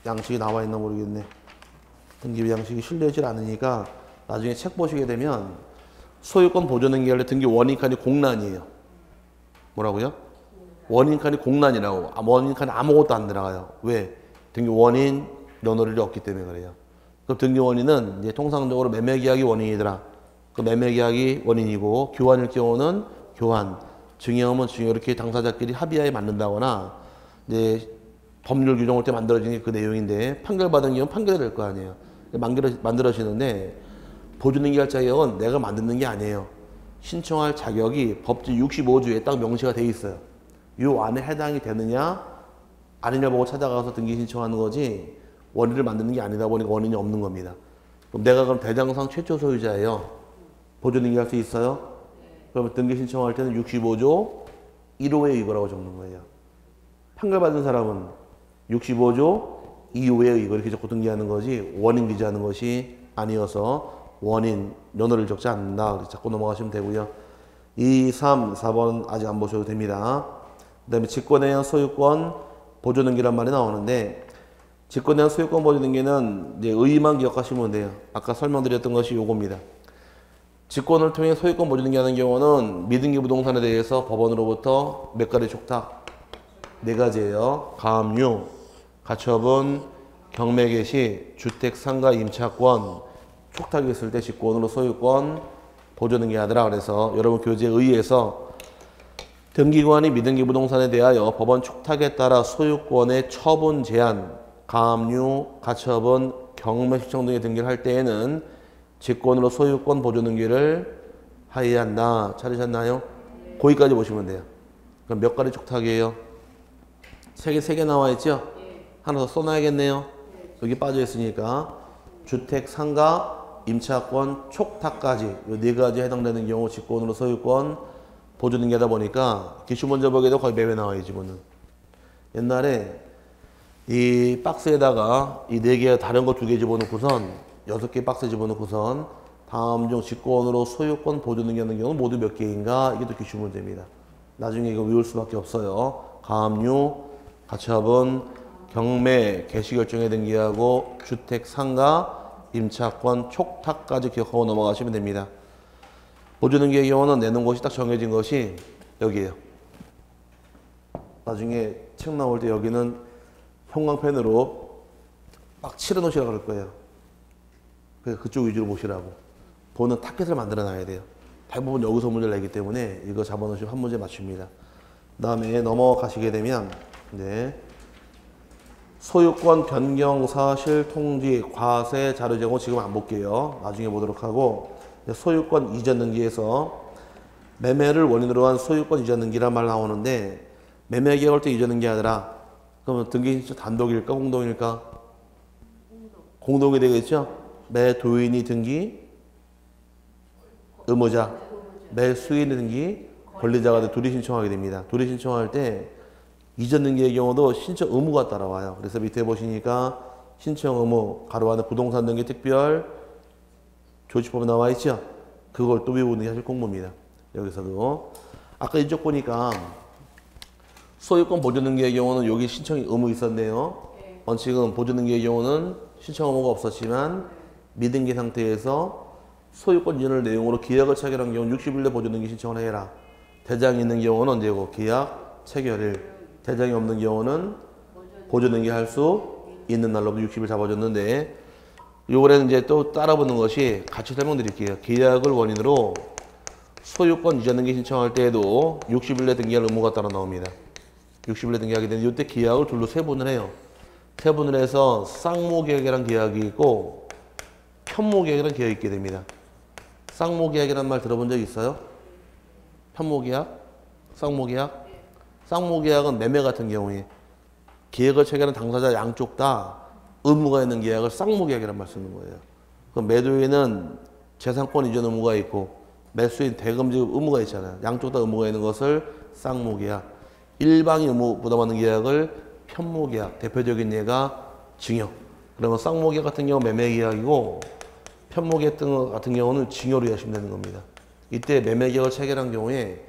양식이 나와 있나 모르겠네. 등기 양식이 실려있질 않으니까 나중에 책 보시게 되면 소유권 보존 등기할 때 등기 원인 칸이 공란이에요. 뭐라고요? 원인 칸이 공란이라고. 원인 칸에 아무것도 안 들어가요. 왜? 등기 원인 연호를 없기 때문에 그래요. 그럼 등기 원인은 이제 통상적으로 매매 계약이 원인이더라. 그 매매 계약이 원인이고 교환일 경우는 교환, 증여하면 증여 이렇게 당사자끼리 합의하에 맞는다거나 이제 법률 규정을 때 만들어지는 게 그 내용인데 판결받은 경우는 판결이 될 거 아니에요. 만들어지는데 보존등기할 자격은 내가 만드는 게 아니에요. 신청할 자격이 법규 65조에 딱 명시가 돼 있어요. 이 안에 해당이 되느냐 아니냐 보고 찾아가서 등기 신청하는 거지 원인을 만드는 게 아니다 보니까 원인이 없는 겁니다. 그럼 내가 그럼 대장상 최초 소유자예요. 보존등기 할 수 있어요? 그러면 등기 신청할 때는 65조 1호에 이거라고 적는 거예요. 판결받은 사람은 65조 이유에 의거 이렇게 적고 등기하는 거지 원인 기재하는 것이 아니어서 원인, 연호를 적지 않는다. 그래서 자꾸 넘어가시면 되고요. 2, 3, 4번 아직 안 보셔도 됩니다. 그 다음에 직권에 의한 소유권 보존등기란 말이 나오는데 직권에 의한 소유권 보존등기는 이제 의의만 기억하시면 돼요. 아까 설명드렸던 것이 요겁니다. 직권을 통해 소유권 보존등기하는 경우는 미등기 부동산에 대해서 법원으로부터 몇 가지 촉탁? 네 가지예요. 가압류, 가처분, 경매 개시, 주택 상가 임차권 촉탁이 있을 때 직권으로 소유권 보존등기하더라. 그래서 여러분 교재에 의해서 등기관이 미등기 부동산에 대하여 법원 촉탁에 따라 소유권의 처분 제한, 가압류, 가처분, 경매 시청 등의 등기를 할 때에는 직권으로 소유권 보존등기를 하여야 한다. 찾으셨나요? 거기까지 보시면 돼요. 그럼 몇 가지 촉탁이에요? 세 개 나와 있죠? 하나 더 써놔야겠네요. 여기 빠져 있으니까 주택, 상가, 임차권, 촉탁까지 이 네 가지에 해당되는 경우 직권으로 소유권 보존등기하다 보니까 기출 문제 보기에도 거의 매매 나와요. 이 지문은. 옛날에 이 박스에다가 이 네 개 다른 거 두 개 집어넣고선 6개 박스 집어넣고선 다음 중 직권으로 소유권 보존등기하는 경우는 모두 몇 개인가? 이게 또 기출 문제입니다. 나중에 이거 외울 수밖에 없어요. 가압류, 가처분, 경매, 개시결정에 등기하고 주택, 상가, 임차권, 촉탁까지 기억하고 넘어가시면 됩니다. 보존등기의 경우는 내놓은 곳이 딱 정해진 것이 여기에요. 나중에 책 나올 때 여기는 형광펜으로 막 칠해 놓으시라고 그럴 거예요. 그래서 그쪽 위주로 보시라고. 보는 타켓을 만들어 놔야 돼요. 대부분 여기서 문제를 내기 때문에 이거 잡아 놓으시면 한 문제 맞춥니다. 그 다음에 넘어가시게 되면 네. 소유권 변경 사실 통지 과세 자료 제공 지금 안 볼게요. 나중에 보도록 하고 소유권 이전 등기에서 매매를 원인으로 한 소유권 이전 등기란 말 나오는데 매매 계약할 때 이전 등기 하더라. 그러면 등기 신청 단독일까 공동일까? 공동이 되겠죠? 매도인이 등기 의무자, 매수인이 등기 권리자가 둘이 신청하게 됩니다. 둘이 신청할 때 이전 등기의 경우도 신청 의무가 따라와요. 그래서 밑에 보시니까 신청 의무, 가로 안에 부동산 등기 특별 조치법에 나와 있죠? 그걸 또 외우는 게 사실 공부입니다. 여기서도. 아까 이쪽 보니까 소유권 보존 등기의 경우는 여기 신청 의무 있었네요. 원칙은 보존 등기의 경우는 신청 의무가 없었지만 미등기 상태에서 소유권 이전을 내용으로 계약을 체결한 경우 60일 내 보존 등기 신청을 해라. 대장이 있는 경우는 언제고? 계약 체결일. 대장이 없는 경우는 보존 등기 할 수 있는 날로부터 60일 잡아줬는데 요번에는 이제 또 따라붙는 것이 같이 설명드릴게요. 계약을 원인으로 소유권 이전 등기 신청할 때에도 60일 내 등기할 의무가 따라 나옵니다. 60일 내 등기하게 되는데 이때 계약을 둘로 세분을 해요. 세분을 해서 쌍모계약이라는 계약이 있고 편모계약이라는 계약이 있게 됩니다. 쌍모계약이라는 말 들어본 적 있어요? 편모계약? 쌍모계약? 쌍모계약은 매매 같은 경우에 계약을 체결한 당사자 양쪽 다 의무가 있는 계약을 쌍모계약이라는 말 쓰는 거예요. 그럼 매도인은 재산권 이전 의무가 있고 매수인 대금 지급 의무가 있잖아요. 양쪽 다 의무가 있는 것을 쌍모계약. 일방이 의무 부담하는 계약을 편모계약. 대표적인 예가 징역. 그러면 쌍모계약 같은 경우 매매계약이고 편모계약 같은 경우는 징역으로 이해하시면 되는 겁니다. 이때 매매계약을 체결한 경우에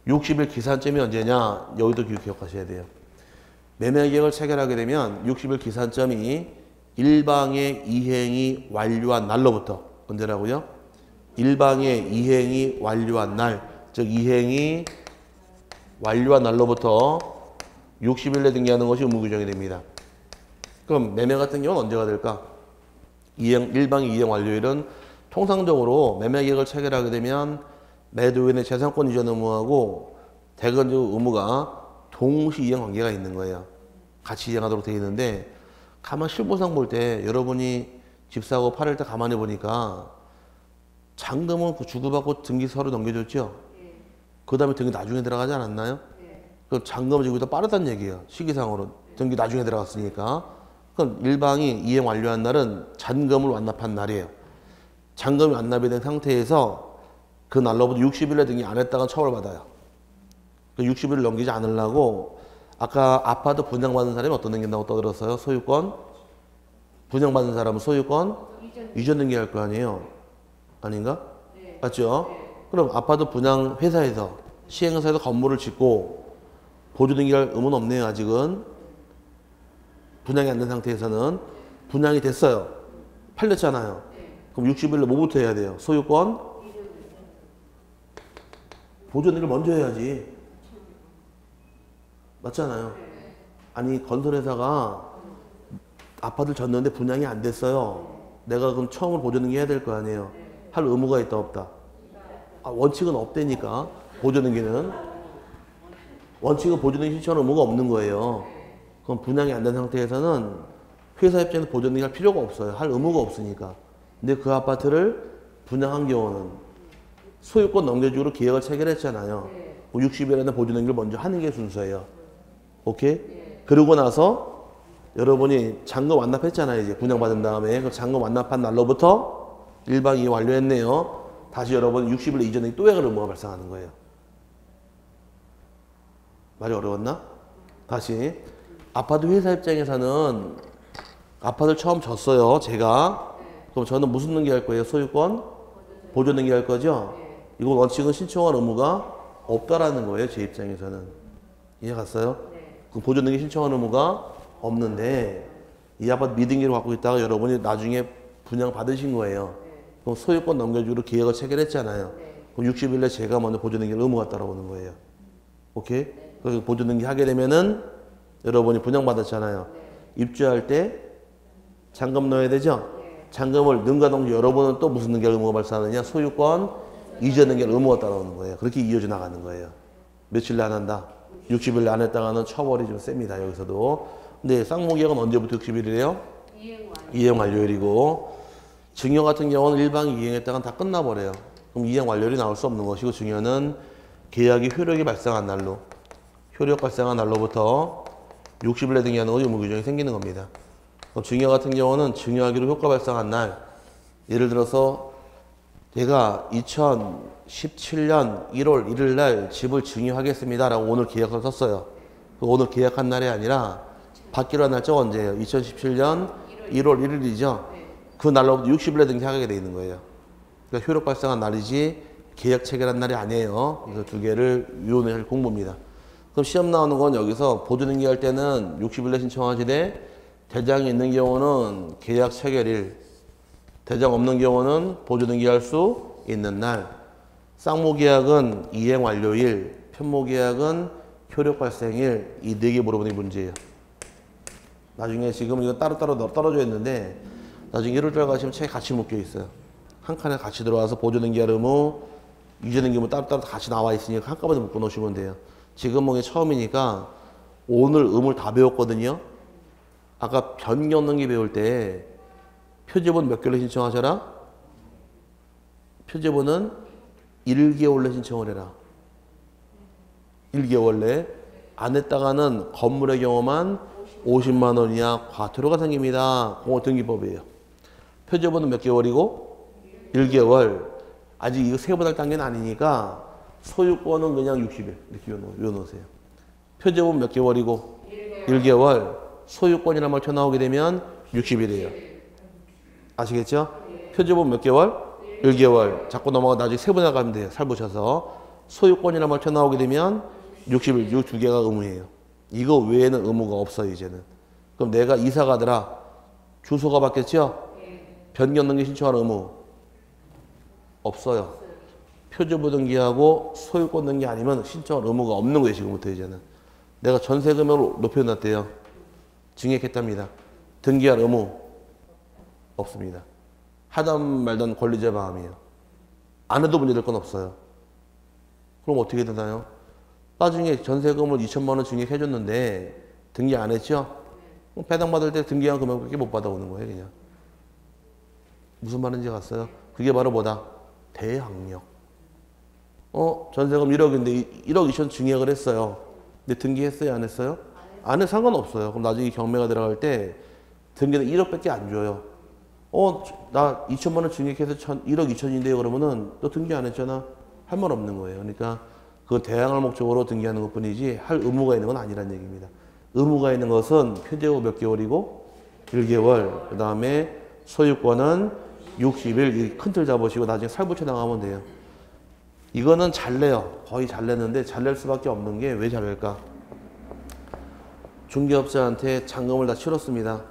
60일 기산점이 언제냐? 여기도 기억하셔야 돼요. 매매계약을 체결하게 되면 60일 기산점이 일방의 이행이 완료한 날로부터 언제라고요? 일방의 이행이 완료한 날, 즉 이행이 완료한 날로부터 60일 내 등기하는 것이 의무 규정이 됩니다. 그럼 매매 같은 경우는 언제가 될까? 일방의 이행 완료일은 통상적으로 매매계약을 체결하게 되면 매도인의 재산권 이전 의무하고 대건적 의무가 동시 이행 관계가 있는 거예요. 같이 이행하도록 되어 있는데 가만 실무상 볼 때 여러분이 집 사고 팔을 때 가만히 보니까 잔금은 그 주고받고 등기 서류 넘겨줬죠? 그 다음에 등기 나중에 들어가지 않았나요? 그 잔금을 지금 더 빠르다는 얘기예요. 시기상으로 등기 나중에 들어갔으니까. 그럼 일방이 이행 완료한 날은 잔금을 완납한 날이에요. 잔금이 완납이 된 상태에서 그 날로부터 60일에 등기 안 했다가 처벌받아요. 그 60일을 넘기지 않으려고 아까 아파트 분양받은 사람이 어떤 등기한다고 떠들었어요? 소유권 분양받은 사람은 소유권 이전 등기할 거 아니에요. 아닌가? 맞죠? 그럼 아파트 분양 회사에서 시행사에서 건물을 짓고 보조 등기할 의무는 없네요. 아직은 분양이 안 된 상태에서는. 분양이 됐어요. 팔렸잖아요. 그럼 60일로 뭐부터 해야 돼요? 소유권 보조 등기를 먼저 해야지. 맞잖아요. 아니 건설회사가 아파트를 졌는데 분양이 안 됐어요. 내가 그럼 처음으로 보조 등기 해야 될 거 아니에요. 할 의무가 있다 없다? 원칙은 없다니까. 보조 등기는 원칙은 보조 등기 신청할 의무가 없는 거예요. 그럼 분양이 안 된 상태에서는 회사 입장에서 보조 등기 할 필요가 없어요. 할 의무가 없으니까. 근데 그 아파트를 분양한 경우는 소유권 넘겨주기로 계약을 체결했잖아요. 60일 안에 보조 등기를 먼저 하는 게 순서예요. 오케이? 그러고 나서 여러분이 잔금 완납했잖아요. 이제 분양받은 다음에 그 잔금 완납한 날로부터 1박 2일 완료했네요. 다시 여러분 60일 이전에 또 해결 의무가 발생하는 거예요. 말이 어려웠나? 다시 아파트 회사 입장에서는 아파트를 처음 졌어요. 제가. 그럼 저는 무슨 등기할 거예요? 소유권 보조 등기할 거죠? 이거 원칙은 신청할 의무가 없다라는 거예요. 제 입장에서는. 이해 갔어요? 그 보조 등기 신청할 의무가 없는데 이 아파트 미등기를 갖고 있다가 여러분이 나중에 분양 받으신 거예요. 그럼 소유권 넘겨주기로 계약을 체결했잖아요. 그럼 60일에 제가 먼저 보조 등기를 의무가 따라오는 거예요. 오케이? 그래서 보조 등기 하게 되면은 여러분이 분양 받았잖아요. 입주할 때 잔금 넣어야 되죠? 잔금을 능가 동지 여러분은 또 무슨 등기할 의무가 발생하느냐? 소유권 이전 등기할 의무가 따라오는 거예요. 그렇게 이어져 나가는 거예요. 며칠 내 안 한다? 60일 안 했다가는 처벌이 좀 셉니다. 여기서도. 근데 쌍무계약은 언제부터 60일이래요? 이행 완료일이고 증여 같은 경우는 일반 이행했다가 다 끝나버려요. 그럼 이행 완료일이 나올 수 없는 것이고 증여는 계약이 효력이 발생한 날로 효력 발생한 날로부터 60일에 등기하는 거 의무 규정이 생기는 겁니다. 그럼 증여 같은 경우는 증여하기로 효과 발생한 날 예를 들어서 내가 2017년 1월 1일 날 집을 증여하겠습니다 라고 오늘 계약서를 썼어요. 오늘 계약한 날이 아니라 받기로 한 날짜가 언제예요? 2017년 1월 1일이죠. 그 날로부터 60일에 등기하게 돼 있는 거예요. 그러니까 효력 발생한 날이지 계약 체결한 날이 아니에요. 그래서 두 개를 유언할 공부입니다. 그럼 시험 나오는 건 여기서 보조 등기할 때는 60일에 신청하시되 대장이 있는 경우는 계약 체결일, 대장 없는 경우는 보조 등기할 수 있는 날, 쌍무계약은 이행 완료일, 편모계약은 효력 발생일, 이 네 개 물어보는 게 문제예요. 나중에 지금 이거 따로따로 떨어져 있는데 나중에 1월달 가시면 책에 같이 묶여 있어요. 한 칸에 같이 들어와서 보조 등기할 의무, 이전 등기 의무 따로따로 같이 나와 있으니까 한꺼번에 묶어 놓으시면 돼요. 지금 뭐 처음이니까 오늘 의무를 다 배웠거든요. 아까 변경 등기 배울 때 표제본 몇 개월에 신청하셔라? 표제본은 1개월 내 신청을 해라. 1개월 내. 안 했다가는 건물의 경우만 50만 원 이하 과태료가 생깁니다. 공업등기법이에요. 표제본은 몇 개월이고? 1개월. 아직 이거 세분할 단계는 아니니까 소유권은 그냥 60일 이렇게 외워놓으세요. 표제본 몇 개월이고? 1개월. 소유권이란 말 튀어나오게 되면 60일이에요. 아시겠죠? 표제본 몇 개월? 1개월. 자꾸 넘어가 나중에 세분할 가면 돼요. 살보셔서. 소유권이란 말 튀어나오게 되면 60일. 이 두 개가 의무예요. 이거 외에는 의무가 없어요. 이제는. 그럼 내가 이사 가더라. 주소가 바뀌었죠? 변경 등기 신청할 의무 없어요. 표제부 등기하고 소유권 등기 아니면 신청할 의무가 없는 거예요. 지금부터 이제는. 내가 전세 금액을 높여놨대요. 증액했답니다. 등기할 의무 없습니다. 하던 말던 권리자 마음이에요. 안 해도 문제될 건 없어요. 그럼 어떻게 되나요? 나중에 전세금을 2천만 원 증액해줬는데 등기 안 했죠? 배당받을 때 등기한 금액밖에 못 받아오는 거예요. 그냥. 무슨 말인지 갔어요? 그게 바로 뭐다? 대항력. 전세금 1억인데 1억 2천 증액을 했어요. 근데 등기했어요? 안 했어요? 안 해 상관없어요. 그럼 나중에 경매가 들어갈 때 등기는 1억밖에 안 줘요. 나 2천만 원 증액해서 1억 2천인데요. 그러면은 너 등기 안 했잖아. 할 말 없는 거예요. 그러니까 그건 대항할 목적으로 등기하는 것뿐이지 할 의무가 있는 건 아니란 얘기입니다. 의무가 있는 것은 표제후 몇 개월이고 1개월. 그 다음에 소유권은 60일. 큰 틀 잡으시고 나중에 살 붙여 나가면 돼요. 이거는 잘 내요. 거의 잘 내는데 잘 낼 수밖에 없는 게 왜 잘 낼까? 중개업자한테 잔금을 다 치렀습니다.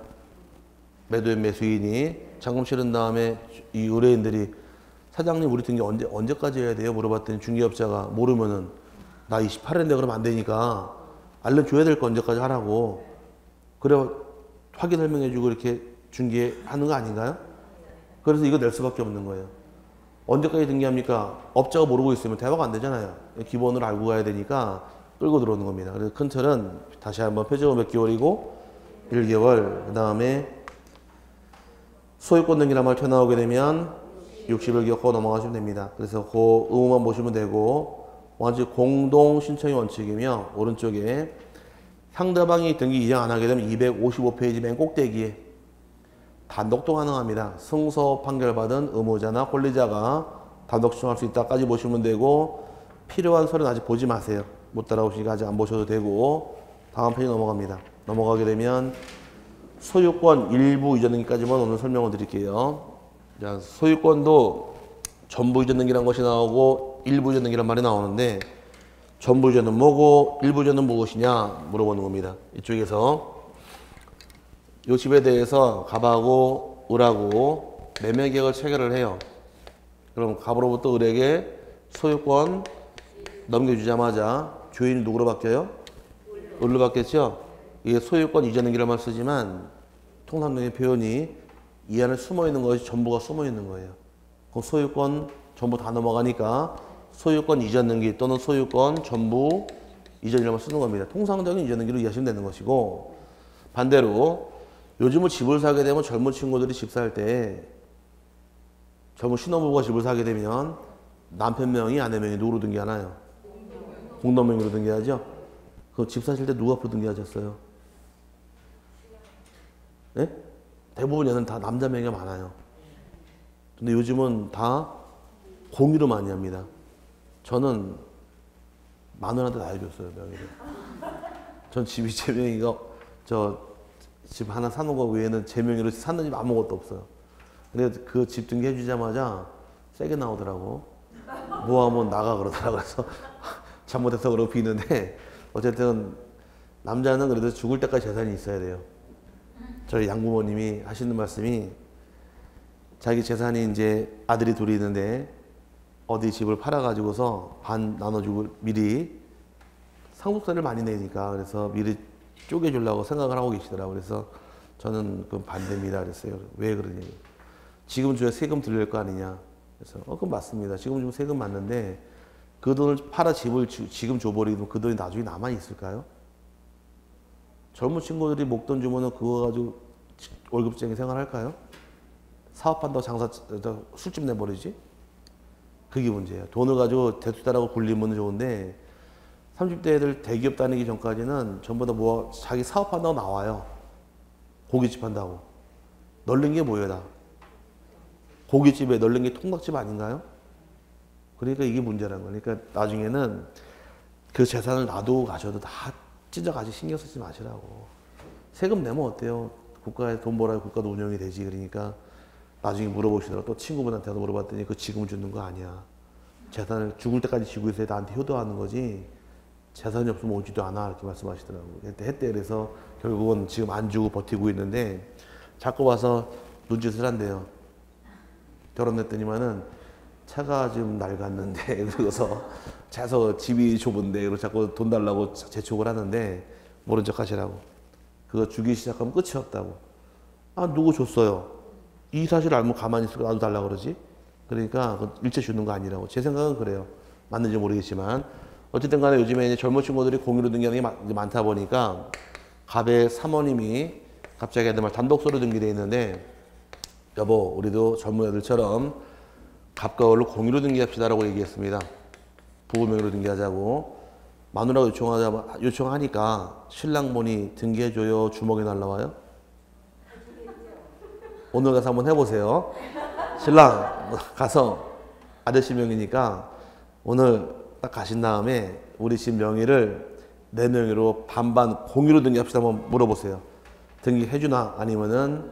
매도인 매수인이 잔금 치른 다음에 이 의뢰인들이 사장님 우리 등기 언제까지 해야 돼요? 물어봤더니 중개업자가 모르면은 나 28일인데 그러면 안 되니까 알려줘야 될 거 언제까지 하라고. 그래 확인 설명해주고 이렇게 중개하는 거 아닌가요? 그래서 이거 낼 수밖에 없는 거예요. 언제까지 등기합니까? 업자가 모르고 있으면 대화가 안 되잖아요. 기본으로 알고 가야 되니까 끌고 들어오는 겁니다. 그래서 큰 틀은 다시 한번 표적은 몇 개월이고 1개월. 그 다음에 소유권 등기란 말 튀어나오게 되면 60일 겪고 넘어가시면 됩니다. 그래서 그 의무만 보시면 되고 완전 공동 신청의 원칙이며 오른쪽에 상대방이 등기 이행 안 하게 되면 255페이지 맨 꼭대기에 단독도 가능합니다. 승소 판결받은 의무자나 권리자가 단독 신청할 수 있다까지 보시면 되고 필요한 서류는 아직 보지 마세요. 못 따라오시니까 아직 안 보셔도 되고 다음 페이지 넘어갑니다. 넘어가게 되면 소유권 일부 이전 등기까지만 오늘 설명을 드릴게요. 자, 소유권도 전부 이전 등기라는 것이 나오고 일부 이전 등기란 말이 나오는데 전부 이전은 뭐고 일부 이전은 무엇이냐 물어보는 겁니다. 이쪽에서 이 집에 대해서 갑하고 을하고 매매 계약을 체결을 해요. 그럼 갑으로부터 을에게 소유권 넘겨주자마자 주인이 누구로 바뀌어요? 을로 바뀌었죠? 이게 소유권 이전 등기라만 쓰지만 통상적인 표현이 이 안에 숨어 있는 것이 전부가 숨어 있는 거예요. 그 소유권 전부 다 넘어가니까 소유권 이전 등기 또는 소유권 전부 이전이라고 쓰는 겁니다. 통상적인 이전 등기로 이해하시면 되는 것이고 반대로 요즘은 집을 사게 되면 젊은 친구들이 집 살 때 젊은 신혼부부가 집을 사게 되면 남편 명의 아내 명의 누구로 등기하나요? 공동명의로 등기하죠? 그 집 사실 때 누가 앞으로 등기하셨어요? 네? 대부분 얘는 다 남자 명의가 많아요. 근데 요즘은 다 공유로 많이 합니다. 저는 마누라한테 나눠줬어요, 명의를. 전 집이 제 명의가 집 하나 사는 거 외에는 제 명의로 사는 집 아무것도 없어요. 근데 그 집 등기해주자마자 세게 나오더라고. 뭐하면 나가 그러더라고요. 그래서 잘못해서 그러고 비는데 어쨌든 남자는 그래도 죽을 때까지 재산이 있어야 돼요. 저희 양부모님이 하시는 말씀이 자기 재산이 이제 아들이 둘이 있는데 어디 집을 팔아가지고서 반 나눠주고 미리 상속세를 많이 내니까 그래서 미리 쪼개주려고 생각을 하고 계시더라고요. 그래서 저는 그 반대입니다. 그랬어요. 왜 그러냐고. 지금 줘야 세금 들릴 거 아니냐. 그래서 그건 맞습니다. 지금 주면 세금 맞는데 그 돈을 팔아 집을 지금 줘버리면 그 돈이 나중에 남아 있을까요? 젊은 친구들이 목돈 주면은 그거 가지고 월급쟁이 생활할까요? 사업한다고 장사 술집 내버리지? 그게 문제예요. 돈을 가지고 대투자라고 굴리면 좋은데 30대 애들 대기업 다니기 전까지는 전부 다 뭐 자기 사업한다고 나와요. 고깃집 한다고. 널린 게 뭐예요 다? 고깃집에 널린 게 통닭집 아닌가요? 그러니까 이게 문제라는 거예요. 그러니까 나중에는 그 재산을 놔두고 가셔도 다 찢어가지고 신경 쓰지 마시라고. 세금 내면 어때요? 국가에 돈 벌어야 국가도 운영이 되지. 그러니까 나중에 물어보시더라고. 또 친구분한테도 물어봤더니 그 지금 주는 거 아니야. 재산을 죽을 때까지 쥐고 있어야 나한테 효도하는 거지. 재산이 없으면 오지도 않아. 이렇게 말씀하시더라고요. 했대. 그래서 결국은 지금 안 주고 버티고 있는데 자꾸 와서 눈짓을 한대요. 결혼했더니만은 차가 지금 낡았는데 그러고서 차서 집이 좁은데 그리고 자꾸 돈 달라고 재촉을 하는데 모른 척 하시라고. 그거 주기 시작하면 끝이 없다고. 아 누구 줬어요? 이 사실을 알면 가만히 있을까? 나도 달라고 그러지? 그러니까 일체 주는 거 아니라고. 제 생각은 그래요. 맞는지 모르겠지만 어쨌든 간에 요즘에 이제 젊은 친구들이 공유로 등기하는 게 많다 보니까 갑의 사모님이 갑자기 애들 말 단독소로 등기돼 있는데 여보 우리도 젊은 애들처럼 갑과 을로 공유로 등기합시다라고 얘기했습니다. 부부 명의로 등기하자고. 마누라가 요청하니까 신랑분이 등기해줘요? 주먹이 날라와요? 오늘 가서 한번 해보세요. 신랑 가서 아저씨 명의니까 오늘 딱 가신 다음에 우리 집 명의를 내 명의로 반반 공유로 등기합시다 한번 물어보세요. 등기해주나 아니면은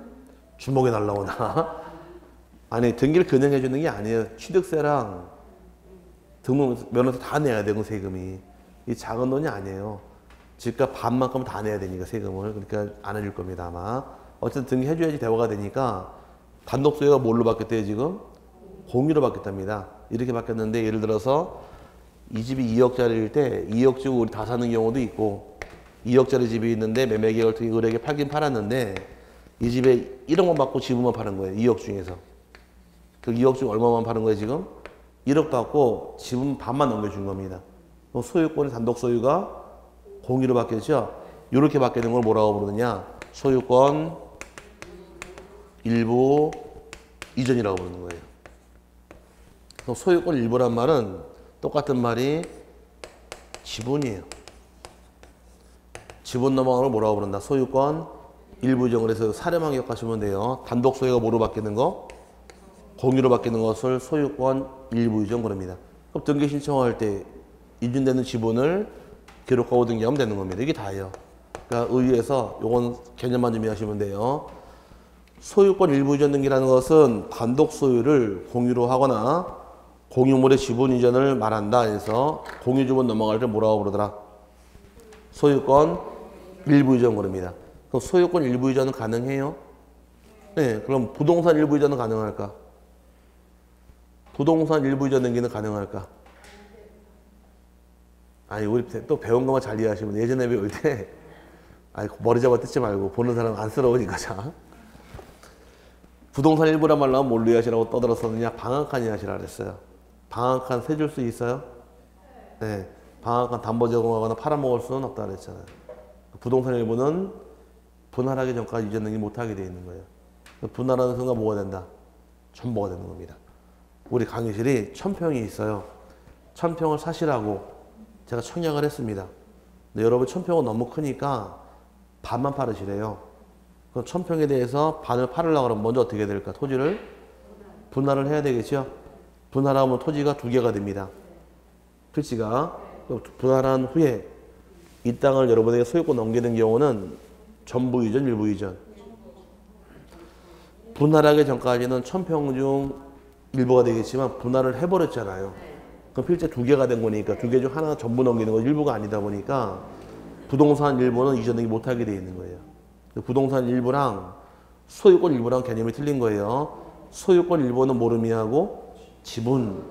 주먹이 날라오나 아니 등기를 그냥 해주는 게 아니에요. 취득세랑 등록 면허세 다 내야 되고 세금이 이 작은 돈이 아니에요. 집값 반만큼 다 내야 되니까 세금을 그러니까 안 해줄 겁니다 아마. 어쨌든 등기해줘야지 대화가 되니까 단독 소유가 뭘로 바뀌었대요 지금? 공유로 바뀌었답니다. 이렇게 바뀌었는데 예를 들어서 이 집이 2억짜리일 때 2억 주고 우리 다 사는 경우도 있고 2억짜리 집이 있는데 매매 계약을 통해 을에게 팔긴 팔았는데 이 집에 1억만 받고 지분만 파는 거예요. 2억 중에서. 그 2억 중 얼마만 파는 거예요 지금? 1억 받고 지분 반만 넘겨준 겁니다. 그럼 소유권의 단독 소유가 공유로 바뀌었죠? 이렇게 바뀌는 걸 뭐라고 부르느냐? 소유권 일부 이전이라고 부르는 거예요. 그럼 소유권 일부란 말은 똑같은 말이 지분이에요. 지분 넘어가는 걸 뭐라고 부른다? 소유권 일부 이전. 그래서 사례만 기억하시면 돼요. 단독 소유가 뭐로 바뀌는 거? 공유로 바뀌는 것을 소유권 일부 이전 그럽니다. 그럼 등기 신청할 때 이전되는 지분을 기록하고 등기하면 되는 겁니다. 이게 다예요. 그러니까 의의에서 요건 개념만 좀 이해하시면 돼요. 소유권 일부 이전 등기라는 것은 단독 소유를 공유로 하거나 공유물의 지분 이전을 말한다 해서 공유 지분 넘어갈 때 뭐라고 부르더라? 소유권 일부 이전 그럽니다. 그럼 소유권 일부 이전은 가능해요? 네. 그럼 부동산 일부 이전은 가능할까? 부동산 일부 이전 등기는 가능할까? 아니 우리 또 배운 것만 잘 이해하시면 예전에 배울 때 아니 머리 잡아 뜯지 말고 보는 사람 안쓰러우니까 자. 부동산 일부란 말로 하면 뭘로 이해하시라고 떠들었었느냐? 방한칸 이해하시라 그랬어요. 방한칸 세줄 수 있어요? 네. 방한칸 담보 제공하거나 팔아먹을 수는 없다 그랬잖아요. 부동산 일부는 분할하기 전까지 이전 등기 못하게 돼 있는 거예요. 분할하는 순간 뭐가 된다? 전부가 되는 겁니다. 우리 강의실이 1000평이 있어요. 1000평을 사시라고 제가 청약을 했습니다. 근데 여러분 1000평은 너무 크니까 반만 팔으시래요. 그럼 1000평에 대해서 반을 팔으려고 그러면 먼저 어떻게 될까? 토지를 분할을 해야 되겠죠? 분할하면 토지가 2개가 됩니다. 필지가. 분할한 후에 이 땅을 여러분에게 소유권 넘기는 경우는 전부 이전, 일부 이전. 분할하기 전까지는 1000평 중 일부가 되겠지만 분할을 해버렸잖아요. 그럼 필지 2개가 된 거니까 2개 중 하나 전부 넘기는 건 일부가 아니다 보니까 부동산 일부는 이전 등기 못하게 돼 있는 거예요. 부동산 일부랑 소유권 일부랑 개념이 틀린 거예요. 소유권 일부는 뭘 의미하고 지분,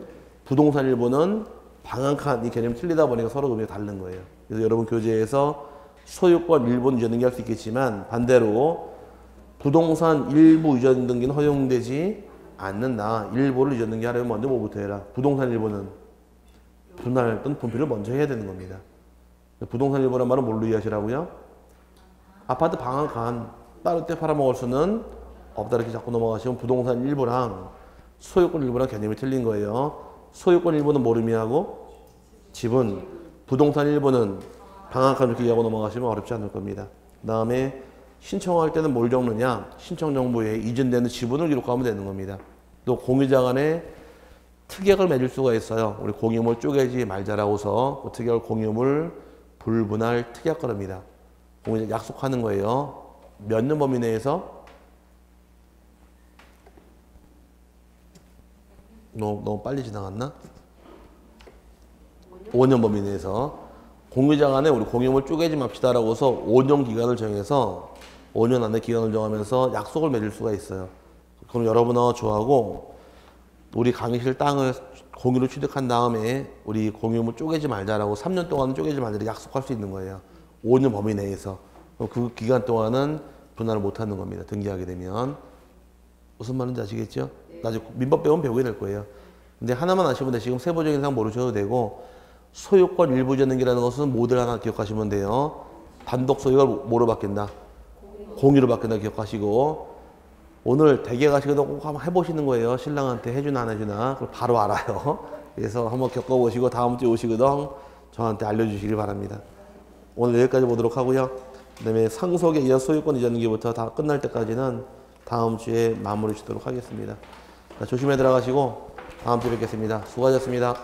부동산 일부는 방 한 칸 이 개념이 틀리다 보니까 서로 의미가 다른 거예요. 그래서 여러분 교재에서 소유권 일부는 이전 등기할 수 있겠지만 반대로 부동산 일부 이전 등기는 허용되지 않는다. 일부를 이전 등기하려면 먼저 뭐부터 해라? 부동산 일부는 분할 또는 분필을 먼저 해야 되는 겁니다. 부동산 일부란 말은 뭘로 이해하시라고요? 아파트 방 한 칸 다른 때 팔아먹을 수는 없다 이렇게 자꾸 넘어가시면 부동산 일부랑 소유권 일부랑 개념이 틀린 거예요. 소유권 일부는 뭘 의미하고? 지분. 부동산 일부는 방 한 칸 이렇게 이해하고 넘어가시면 어렵지 않을 겁니다. 그 다음에 신청할 때는 뭘 적느냐? 신청 정보에 이전되는 지분을 기록하면 되는 겁니다. 또 공유자 간에 특약을 맺을 수가 있어요. 우리 공유물 쪼개지 말자라고서 그 특약을 공유물 불분할 특약거랍니다. 공유자 약속하는 거예요. 몇 년 범위 내에서? 너무 빨리 지나갔나? 5년 범위 내에서 공유자 간에 우리 공유물 쪼개지 맙시다라고서 5년 기간을 정해서 5년 안에 기간을 정하면서 약속을 맺을 수가 있어요. 그럼 여러분하고 저하고 우리 강의실 땅을 공유로 취득한 다음에 우리 공유물 쪼개지 말자라고 3년 동안은 쪼개지 말자라고 약속할 수 있는 거예요. 5년 범위 내에서. 그럼 그 기간 동안은 분할을 못하는 겁니다. 등기하게 되면. 무슨 말인지 아시겠죠? 나중에 민법 배우면 배우게 될 거예요. 근데 하나만 아시면 돼요. 지금 세부적인 사항 모르셔도 되고 소유권 일부 이전 등기라는 것은 뭐들 하나 기억하시면 돼요. 단독 소유가 뭐로 바뀐다? 공유로 바뀐다 기억하시고 오늘 댁에 가시고도 꼭 한번 해보시는 거예요. 신랑한테 해주나 안 해주나 그걸 바로 알아요. 그래서 한번 겪어보시고 다음 주에 오시거든 저한테 알려주시길 바랍니다. 오늘 여기까지 보도록 하고요. 그 다음에 상속에 이어 소유권 이전 등기부터 다 끝날 때까지는 다음 주에 마무리 짓도록 하겠습니다. 자, 조심해 들어가시고 다음 주에 뵙겠습니다. 수고하셨습니다.